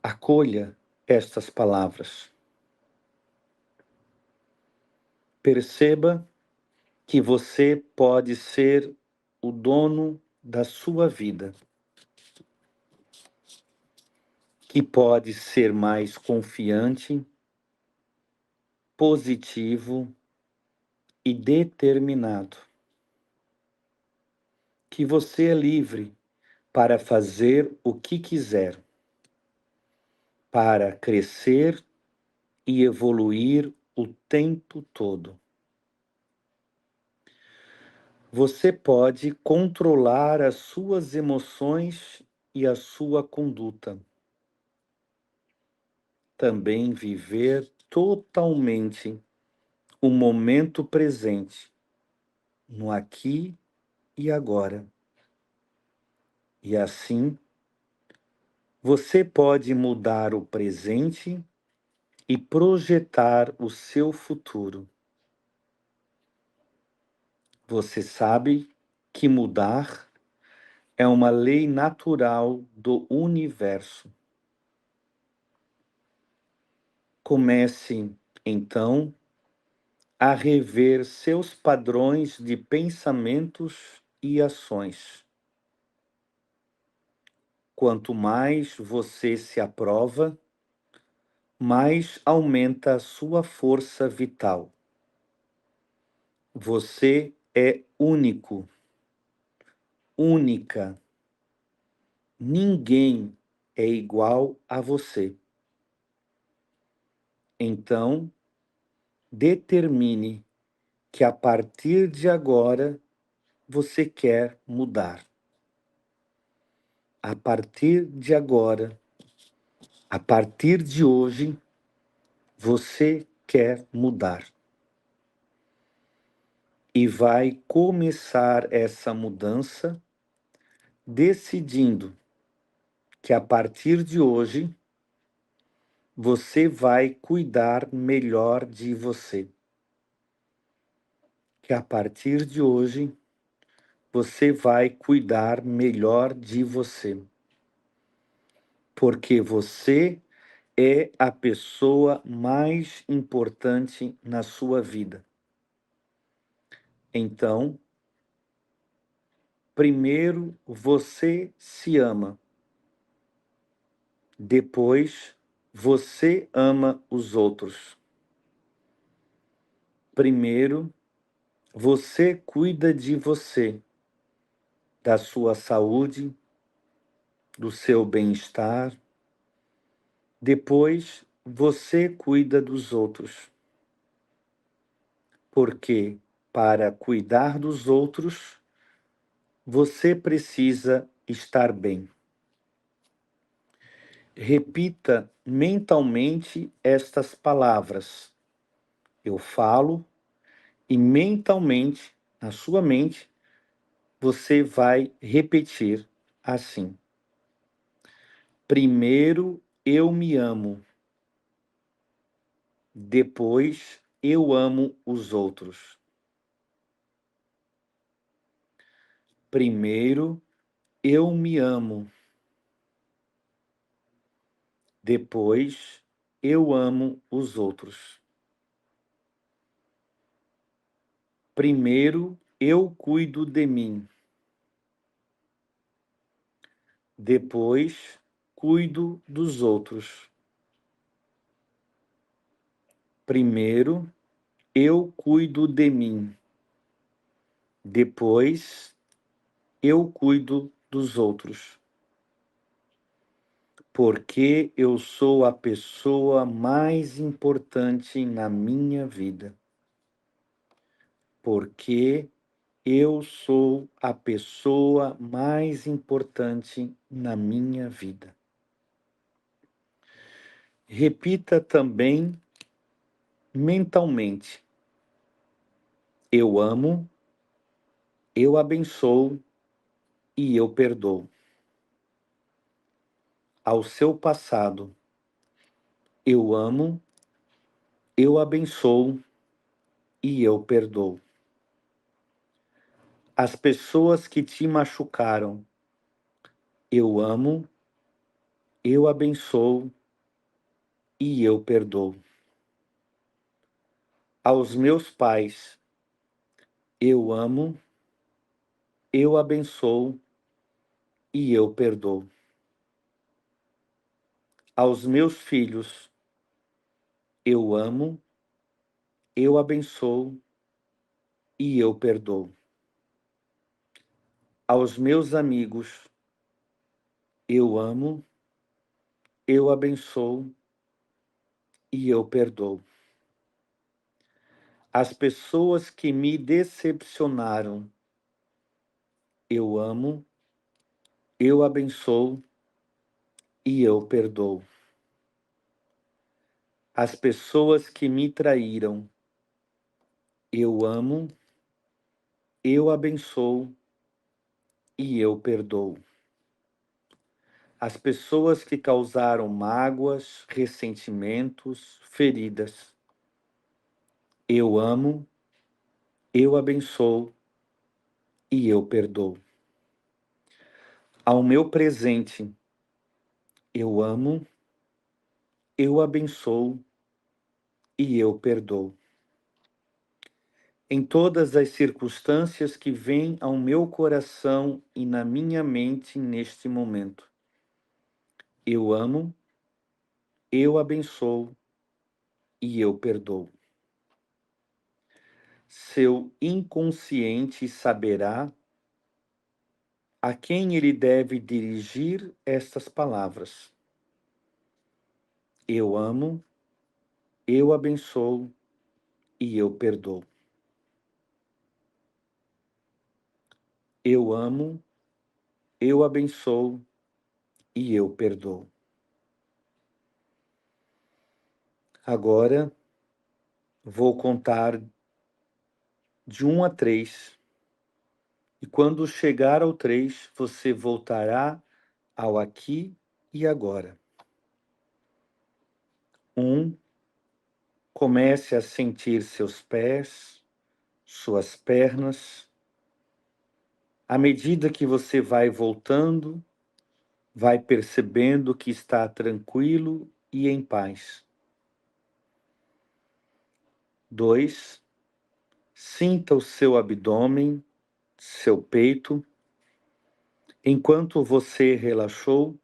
S2: Acolha estas palavras. Perceba que você pode ser o dono da sua vida, que pode ser mais confiante, positivo e determinado, que você é livre para fazer o que quiser, para crescer e evoluir o tempo todo. Você pode controlar as suas emoções e a sua conduta. Também viver totalmente o momento presente, no aqui e agora. E assim, você pode mudar o presente e projetar o seu futuro. Você sabe que mudar é uma lei natural do universo. Comece, então, a rever seus padrões de pensamentos e ações. Quanto mais você se aprova, mais aumenta a sua força vital. Você é único, única. Ninguém é igual a você. Então, determine que a partir de agora você quer mudar. A partir de agora, a partir de hoje, você quer mudar. E vai começar essa mudança decidindo que a partir de hoje você vai cuidar melhor de você. Que a partir de hoje você vai cuidar melhor de você. Porque você é a pessoa mais importante na sua vida. Então, Primeiro você se ama. Depois você ama os outros. Primeiro você cuida de você, da sua saúde, do seu bem-estar. Depois você cuida dos outros. Porque para cuidar dos outros, você precisa estar bem. Repita mentalmente estas palavras. Eu falo e mentalmente, na sua mente, você vai repetir assim. Primeiro eu me amo. Depois eu amo os outros. Primeiro eu me amo. Depois eu amo os outros. Primeiro eu cuido de mim. Depois cuido dos outros. Primeiro eu cuido de mim. Depois eu cuido dos outros. Porque eu sou a pessoa mais importante na minha vida. Porque eu sou a pessoa mais importante na minha vida. Repita também mentalmente. Eu amo, eu abençoo e eu perdoo. Ao seu passado, eu amo, eu abençoo e eu perdoo. As pessoas que te machucaram, eu amo, eu abençoo e eu perdoo. Aos meus pais, eu amo, eu abençoo e eu perdoo. Aos meus filhos, eu amo, eu abençoo e eu perdoo. Aos meus amigos, eu amo, eu abençoo e eu perdoo. As pessoas que me decepcionaram, eu amo, eu abençoo e eu perdoo. As pessoas que me traíram, eu amo, eu abençoo e eu perdoo. As pessoas que causaram mágoas, ressentimentos, feridas, eu amo, eu abençoo e eu perdoo. Ao meu presente, eu amo, eu abençoo e eu perdoo. Em todas as circunstâncias que vêm ao meu coração e na minha mente neste momento, eu amo, eu abençoo e eu perdoo. Seu inconsciente saberá a quem ele deve dirigir estas palavras. Eu amo, eu abençoo e eu perdoo. Eu amo, eu abençoo e eu perdoo. Agora vou contar de 1 a 3. E quando chegar ao 3, você voltará ao aqui e agora. 1, comece a sentir seus pés, suas pernas. À medida que você vai voltando, vai percebendo que está tranquilo e em paz. 2, sinta o seu abdômen, seu peito. Enquanto você relaxou,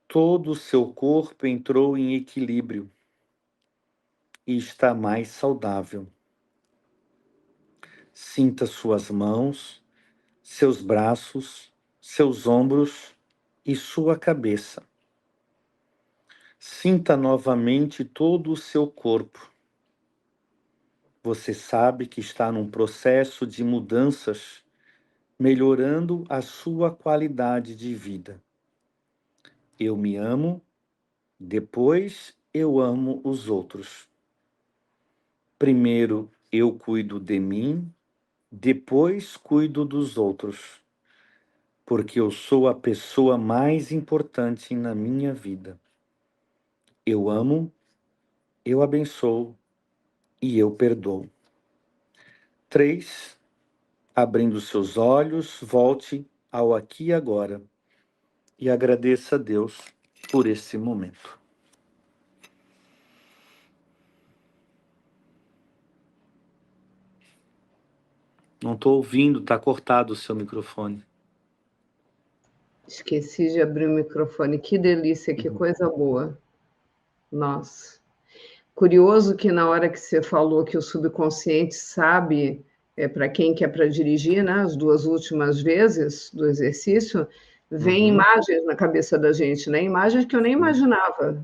S2: todo o seu corpo entrou em equilíbrio e está mais saudável. Sinta suas mãos, seus braços, seus ombros e sua cabeça. Sinta novamente todo o seu corpo. Você sabe que está num processo de mudanças, melhorando a sua qualidade de vida. Eu me amo, depois eu amo os outros. Primeiro eu cuido de mim, depois cuido dos outros, porque eu sou a pessoa mais importante na minha vida. Eu amo, eu abençoo e eu perdoo. 3. Abrindo seus olhos, volte ao aqui e agora e agradeça a Deus por esse momento. Não estou ouvindo, está cortado o seu microfone.
S1: Esqueci de abrir o microfone. Que delícia, que coisa boa. Nossa. Curioso que na hora que você falou que o subconsciente sabe para quem que é para dirigir, né? As duas últimas vezes do exercício, vem imagens na cabeça da gente, né? Imagens que eu nem imaginava.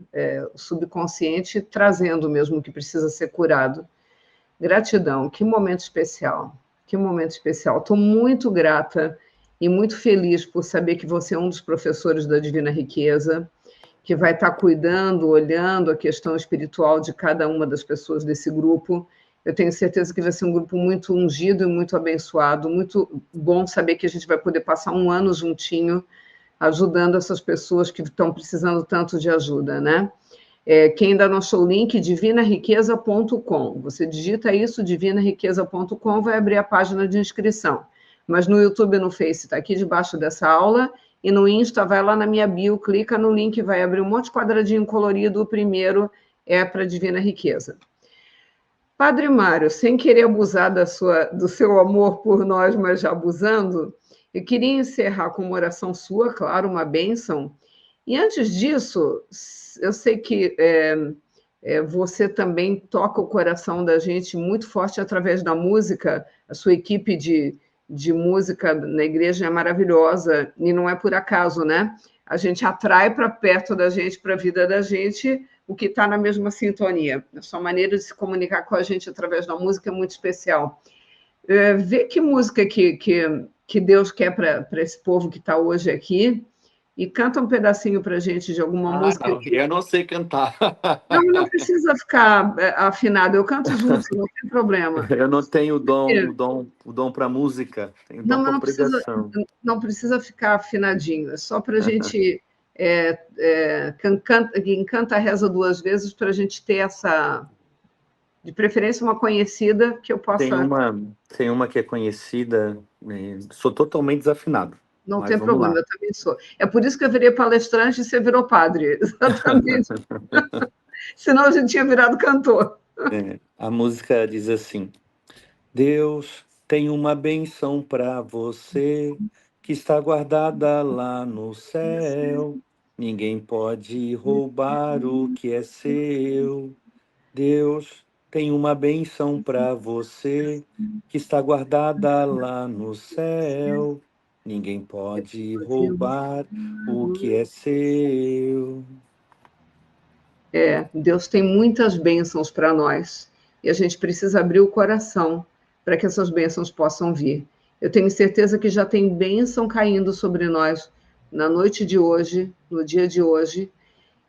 S1: O subconsciente trazendo mesmo o que precisa ser curado. Gratidão, que momento especial. Que momento especial. Estou muito grata e muito feliz por saber que você é um dos professores da Divina Riqueza, que vai estar cuidando, olhando a questão espiritual de cada uma das pessoas desse grupo. Eu tenho certeza que vai ser um grupo muito ungido e muito abençoado, muito bom saber que a gente vai poder passar um ano juntinho, ajudando essas pessoas que estão precisando tanto de ajuda, né? Quem ainda não achou o link, divinariqueza.com. Você digita isso, divinariqueza.com, vai abrir a página de inscrição. Mas no YouTube e no Face está aqui debaixo dessa aula, e no Insta vai lá na minha bio, clica no link, vai abrir um monte de quadradinho colorido, o primeiro é para Divina Riqueza. Padre Mário, sem querer abusar do seu amor por nós, mas já abusando, eu queria encerrar com uma oração sua, claro, uma bênção. E antes disso, eu sei que você também toca o coração da gente muito forte através da música. A sua equipe de música na igreja é maravilhosa, e não é por acaso, né? A gente atrai para perto da gente, para a vida da gente, o que está na mesma sintonia. A sua maneira de se comunicar com a gente através da música é muito especial. Vê que música que Deus quer para esse povo que está hoje aqui, e canta um pedacinho para a gente de alguma música.
S2: Não, eu não sei cantar.
S1: Não precisa ficar afinado, eu canto junto, não tem problema.
S2: Eu não tenho o dom para música, tenho dom para pregação.
S1: Não precisa ficar afinadinho, é só para a gente quem canta reza duas vezes, para a gente ter essa, de preferência, uma conhecida que eu possa...
S2: Tem uma que é conhecida, sou totalmente desafinado.
S1: Não tem problema, eu também sou. É por isso que eu virei palestrante e você virou padre, exatamente. Senão a gente tinha virado cantor.
S2: A música diz assim: Deus tem uma bênção para você, que está guardada lá no céu. Ninguém pode roubar o que é seu. Deus tem uma bênção para você, que está guardada lá no céu. Ninguém pode roubar o que é seu.
S1: Deus tem muitas bênçãos para nós, e a gente precisa abrir o coração para que essas bênçãos possam vir. Eu tenho certeza que já tem bênção caindo sobre nós na noite de hoje, no dia de hoje,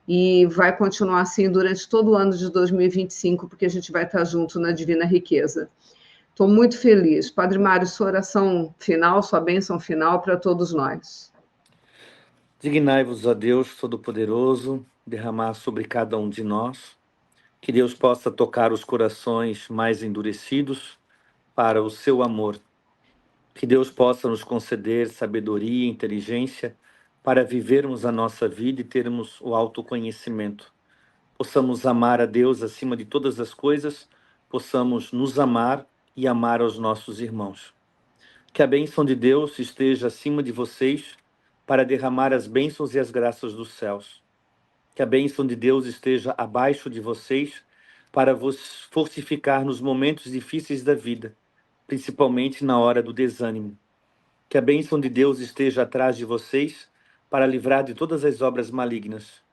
S1: e vai continuar assim durante todo o ano de 2025, porque a gente vai estar junto na Divina Riqueza. Estou muito feliz. Padre Mário, sua oração final, sua bênção final para todos nós.
S2: Dignai-vos a Deus Todo-Poderoso, derramar sobre cada um de nós, que Deus possa tocar os corações mais endurecidos para o seu amor, que Deus possa nos conceder sabedoria e inteligência para vivermos a nossa vida e termos o autoconhecimento. Possamos amar a Deus acima de todas as coisas, possamos nos amar e amar aos nossos irmãos. Que a bênção de Deus esteja acima de vocês, para derramar as bênçãos e as graças dos céus. Que a bênção de Deus esteja abaixo de vocês para vos fortificar nos momentos difíceis da vida, principalmente na hora do desânimo. Que a bênção de Deus esteja atrás de vocês para livrar de todas as obras malignas.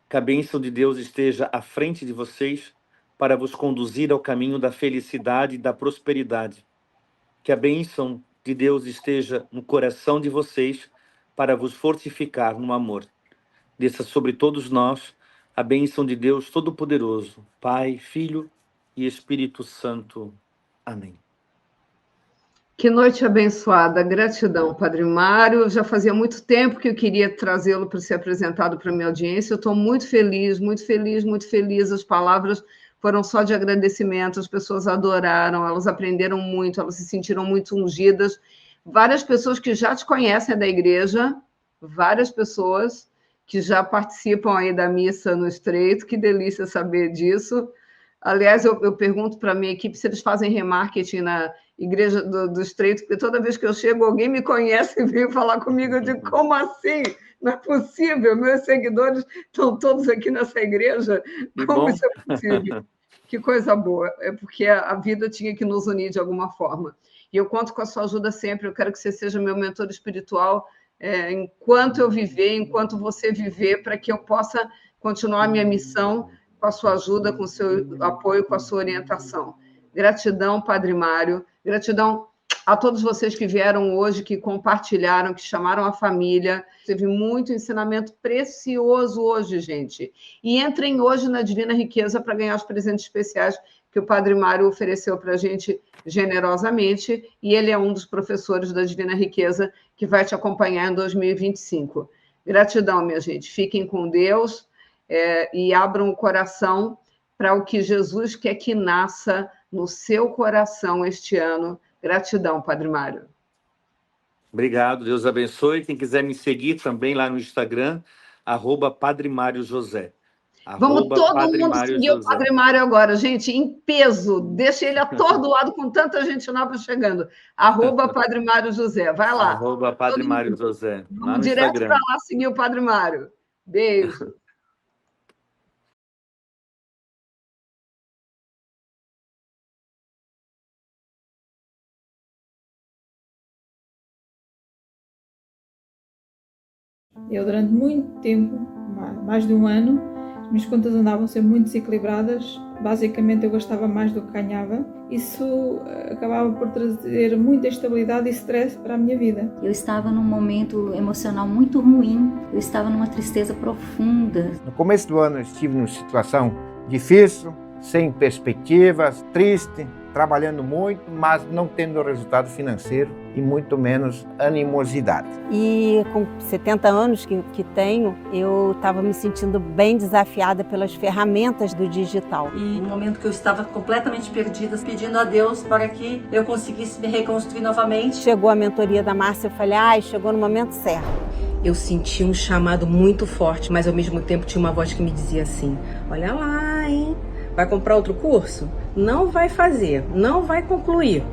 S2: Que a bênção de Deus esteja à frente de vocês para vos conduzir ao caminho da felicidade e da prosperidade. Que a bênção de Deus esteja no coração de vocês para vos fortificar no amor. Desça sobre todos nós a bênção de Deus Todo-Poderoso, Pai, Filho e Espírito Santo. Amém.
S1: Que noite abençoada, gratidão, Padre Mário. Já fazia muito tempo que eu queria trazê-lo para ser apresentado para a minha audiência. Eu estou muito feliz, muito feliz, muito feliz. As palavras foram só de agradecimento, as pessoas adoraram, elas aprenderam muito, elas se sentiram muito ungidas. Várias pessoas que já te conhecem da igreja, várias pessoas que já participam aí da missa no Estreito, que delícia saber disso. Aliás, eu pergunto para a minha equipe se eles fazem remarketing na igreja do Estreito, porque toda vez que eu chego, alguém me conhece e vem falar comigo, eu digo, como assim? Não é possível, meus seguidores estão todos aqui nessa igreja, como isso é possível? Que coisa boa, é porque a vida tinha que nos unir de alguma forma. E eu conto com a sua ajuda sempre, eu quero que você seja meu mentor espiritual, enquanto eu viver, enquanto você viver, para que eu possa continuar a minha missão com a sua ajuda, com o seu apoio, com a sua orientação. Gratidão, Padre Mário, gratidão a todos vocês que vieram hoje, que compartilharam, que chamaram a família. Teve muito ensinamento precioso hoje, gente. E entrem hoje na Divina Riqueza para ganhar os presentes especiais que o Padre Mário ofereceu para a gente generosamente, e ele é um dos professores da Divina Riqueza que vai te acompanhar em 2025. Gratidão, minha gente. Fiquem com Deus e abram o coração para o que Jesus quer que nasça no seu coração este ano. Gratidão, Padre Mário.
S2: Obrigado, Deus abençoe. Quem quiser me seguir também lá no Instagram, @Padre Mário José.
S1: Vamos todo mundo seguir o Padre Mário agora, gente, em peso. Deixa ele atordoado com tanta gente nova chegando. @Padre Mário José. Vai lá.
S2: Padre Mário José.
S1: Vamos direto para lá seguir o Padre Mário. Beijo.
S3: Eu, durante muito tempo, mais de um ano, as minhas contas andavam sempre muito desequilibradas. Basicamente, eu gastava mais do que ganhava. Isso acabava por trazer muita instabilidade e stress para a minha vida.
S4: Eu estava num momento emocional muito ruim. Eu estava numa tristeza profunda.
S5: No começo do ano, eu estive numa situação difícil, sem perspectivas, triste, trabalhando muito, mas não tendo resultado financeiro e muito menos animosidade.
S6: E com 70 anos que tenho, eu estava me sentindo bem desafiada pelas ferramentas do digital.
S7: E no momento que eu estava completamente perdida, pedindo a Deus para que eu conseguisse me reconstruir novamente.
S6: Chegou a mentoria da Márcia, eu falei, chegou no momento certo.
S7: Eu senti um chamado muito forte, mas ao mesmo tempo tinha uma voz que me dizia assim, olha lá, hein? Vai comprar outro curso? Não vai fazer, não vai concluir.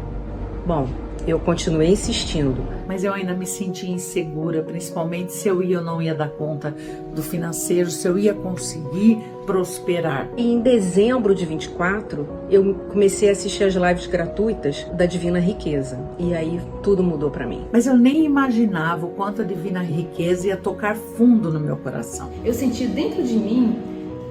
S7: Bom, eu continuei insistindo.
S8: Mas eu ainda me sentia insegura, principalmente se eu ia ou não ia dar conta do financeiro, se eu ia conseguir prosperar.
S7: E em dezembro de 24, eu comecei a assistir as lives gratuitas da Divina Riqueza. E aí tudo mudou para mim.
S8: Mas eu nem imaginava o quanto a Divina Riqueza ia tocar fundo no meu coração.
S9: Eu senti dentro de mim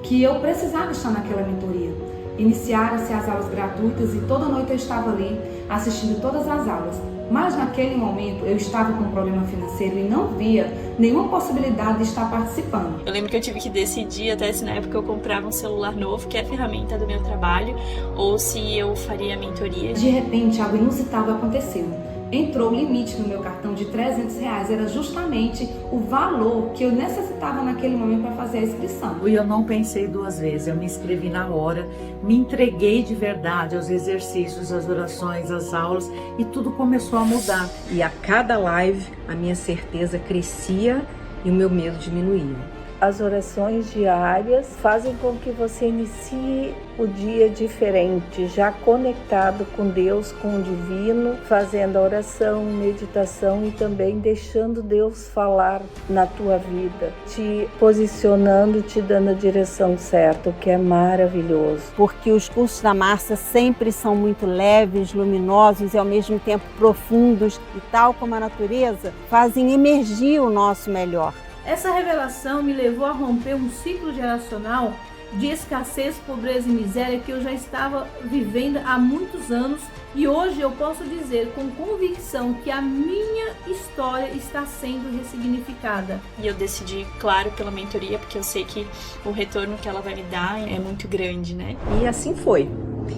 S9: que eu precisava estar naquela mentoria. Iniciaram-se as aulas gratuitas e toda noite eu estava ali assistindo todas as aulas. Mas naquele momento eu estava com um problema financeiro e não via nenhuma possibilidade de estar participando.
S10: Eu lembro que eu tive que decidir, até se na época eu comprava um celular novo, que é a ferramenta do meu trabalho, ou se eu faria a mentoria.
S9: De repente algo inusitado aconteceu. Entrou o limite no meu cartão de R$300, era justamente o valor que eu necessitava naquele momento para fazer a inscrição.
S8: E eu não pensei duas vezes, eu me inscrevi na hora, me entreguei de verdade aos exercícios, às orações, às aulas, e tudo começou a mudar.
S7: E a cada live a minha certeza crescia e o meu medo diminuía.
S11: As orações diárias fazem com que você inicie o dia diferente, já conectado com Deus, com o divino, fazendo a oração, meditação e também deixando Deus falar na tua vida, te posicionando, te dando a direção certa, o que é maravilhoso.
S6: Porque os cursos da Márcia sempre são muito leves, luminosos e ao mesmo tempo profundos e, tal como a natureza, fazem emergir o nosso melhor.
S3: Essa revelação me levou a romper um ciclo geracional de escassez, pobreza e miséria que eu já estava vivendo há muitos anos, e hoje eu posso dizer com convicção que a minha história está sendo ressignificada.
S10: E eu decidi, claro, pela mentoria, porque eu sei que o retorno que ela vai me dar é muito grande, né?
S7: E assim foi.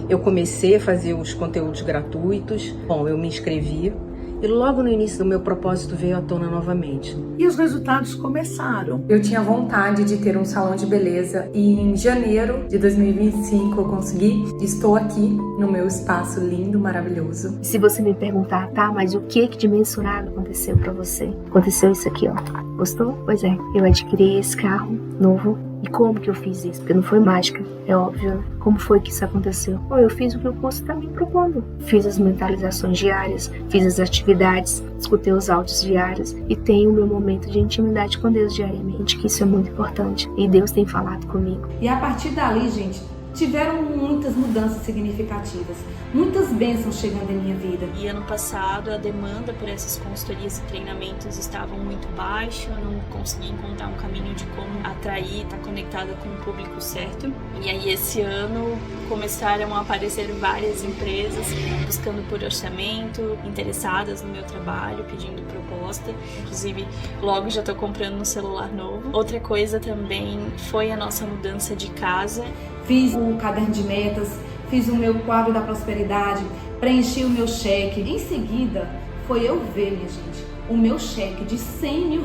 S7: Eu comecei a fazer os conteúdos gratuitos. Bom, eu me inscrevi. E logo no início do meu propósito veio à tona novamente.
S8: E os resultados começaram.
S9: Eu tinha vontade de ter um salão de beleza e em janeiro de 2025 eu consegui. Estou aqui no meu espaço lindo, maravilhoso.
S12: Se você me perguntar, tá, mas o que de mensurado aconteceu pra você? Aconteceu isso aqui, ó. Gostou? Pois é, eu adquiri esse carro novo. E como que eu fiz isso? Porque não foi mágica, é óbvio, né? Como foi que isso aconteceu? Bom, eu fiz o que o curso está me propondo. Fiz as mentalizações diárias, fiz as atividades, escutei os áudios diários e tenho o meu momento de intimidade com Deus diariamente, que isso é muito importante. E Deus tem falado comigo.
S9: E a partir dali, gente, tiveram muitas mudanças significativas, muitas bênçãos chegando em minha vida.
S10: E ano passado a demanda por essas consultorias e treinamentos estavam muito baixa, eu não consegui encontrar um caminho de como atrair, estar conectada com o público certo. E aí esse ano começaram a aparecer várias empresas buscando por orçamento, interessadas no meu trabalho, pedindo proposta. Inclusive, logo já estou comprando um celular novo. Outra coisa também foi a nossa mudança de casa.
S9: Fiz um caderno de metas, fiz o meu quadro da prosperidade, preenchi o meu cheque. Em seguida, foi eu ver, minha gente, o meu cheque de R$100 mil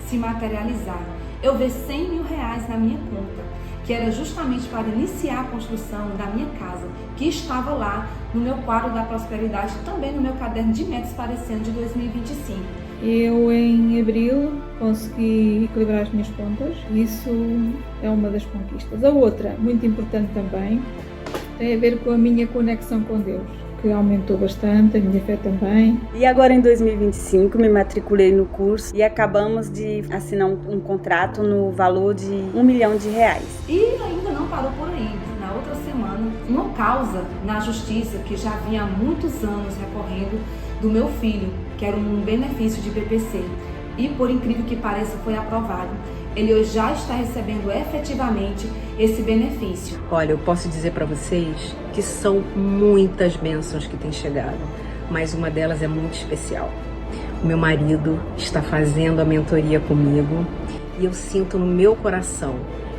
S9: se materializar. Eu ver R$100 mil na minha conta, que era justamente para iniciar a construção da minha casa, que estava lá no meu quadro da prosperidade, também no meu caderno de metas para esse ano de 2025.
S3: Eu, em abril, consegui equilibrar as minhas contas. Isso é uma das conquistas. A outra, muito importante também, tem a ver com a minha conexão com Deus, que aumentou bastante, a minha fé também.
S11: E agora em 2025 me matriculei no curso e acabamos de assinar um contrato no valor de R$1 milhão.
S9: E ainda não parou por aí. Na outra semana, uma causa na justiça que já vinha há muitos anos recorrendo do meu filho, que era um benefício de BPC. E por incrível que pareça, foi aprovado. Ele hoje já está recebendo efetivamente esse benefício.
S7: Olha, eu posso dizer para vocês que são muitas bênçãos que têm chegado, mas uma delas é muito especial. O meu marido está fazendo a mentoria comigo e eu sinto no meu coração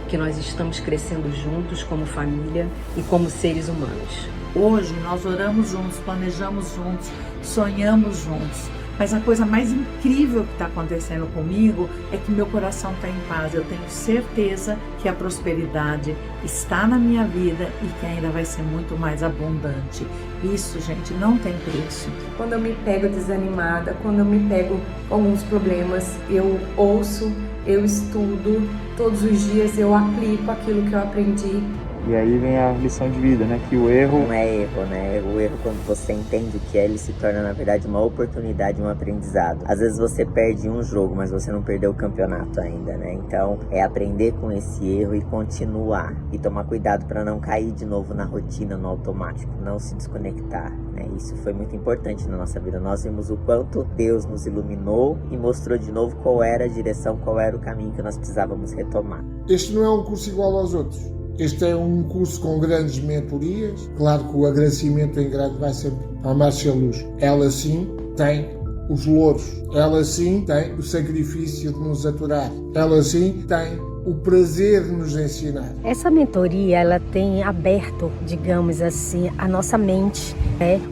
S7: que nós estamos crescendo juntos como família e como seres humanos.
S8: Hoje nós oramos juntos, planejamos juntos, sonhamos juntos. Mas a coisa mais incrível que está acontecendo comigo é que meu coração está em paz. Eu tenho certeza que a prosperidade está na minha vida e que ainda vai ser muito mais abundante. Isso, gente, não tem preço.
S9: Quando eu me pego desanimada, quando eu me pego com alguns problemas, eu ouço, eu estudo, todos os dias eu aplico aquilo que eu aprendi.
S13: E aí vem a lição de vida, né? Que o erro...
S14: Não é erro, né? O erro, quando você entende o que é, ele se torna, na verdade, uma oportunidade, um aprendizado. Às vezes você perde um jogo, mas você não perdeu o campeonato ainda, né? Então, é aprender com esse erro e continuar. E tomar cuidado para não cair de novo na rotina, no automático. Não se desconectar, né? Isso foi muito importante na nossa vida. Nós vimos o quanto Deus nos iluminou e mostrou de novo qual era a direção, qual era o caminho que nós precisávamos retomar.
S15: Este não é um curso igual aos outros. Este é um curso com grandes mentorias. Claro que o agradecimento em grande vai ser para a Márcia Luz. Ela sim tem os louros. Ela sim tem o sacrifício de nos aturar. Ela sim tem o prazer de nos ensinar.
S16: Essa mentoria, ela tem aberto, digamos assim, a nossa mente.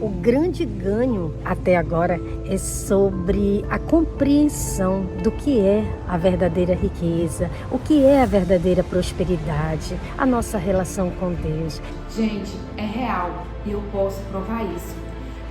S16: O grande ganho até agora é sobre a compreensão do que é a verdadeira riqueza, o que é a verdadeira prosperidade, a nossa relação com Deus.
S9: Gente, é real e eu posso provar isso.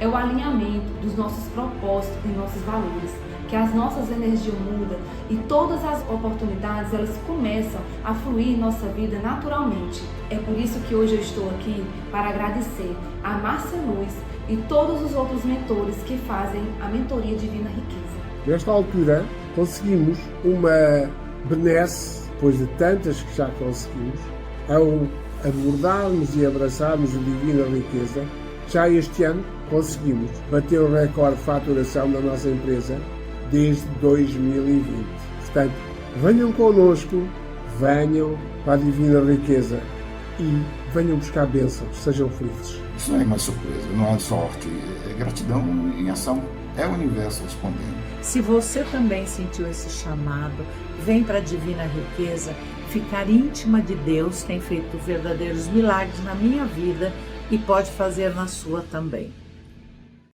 S9: É o alinhamento dos nossos propósitos e nossos valores que as nossas energias mudam e todas as oportunidades elas começam a fluir em nossa vida naturalmente. É por isso que hoje eu estou aqui para agradecer a Márcia Luz e todos os outros mentores que fazem a mentoria Divina Riqueza.
S15: Nesta altura conseguimos uma benesse, depois de tantas que já conseguimos, ao abordarmos e abraçarmos a Divina Riqueza. Já este ano conseguimos bater o recorde de faturação da nossa empresa desde 2020. Portanto, venham connosco, venham para a Divina Riqueza e venham buscar bênçãos, sejam felizes.
S17: Isso não é mais surpresa, não é sorte, é gratidão em ação, é o universo respondendo.
S8: Se você também sentiu esse chamado, vem para a Divina Riqueza, ficar íntima de Deus tem feito verdadeiros milagres na minha vida e pode fazer na sua também.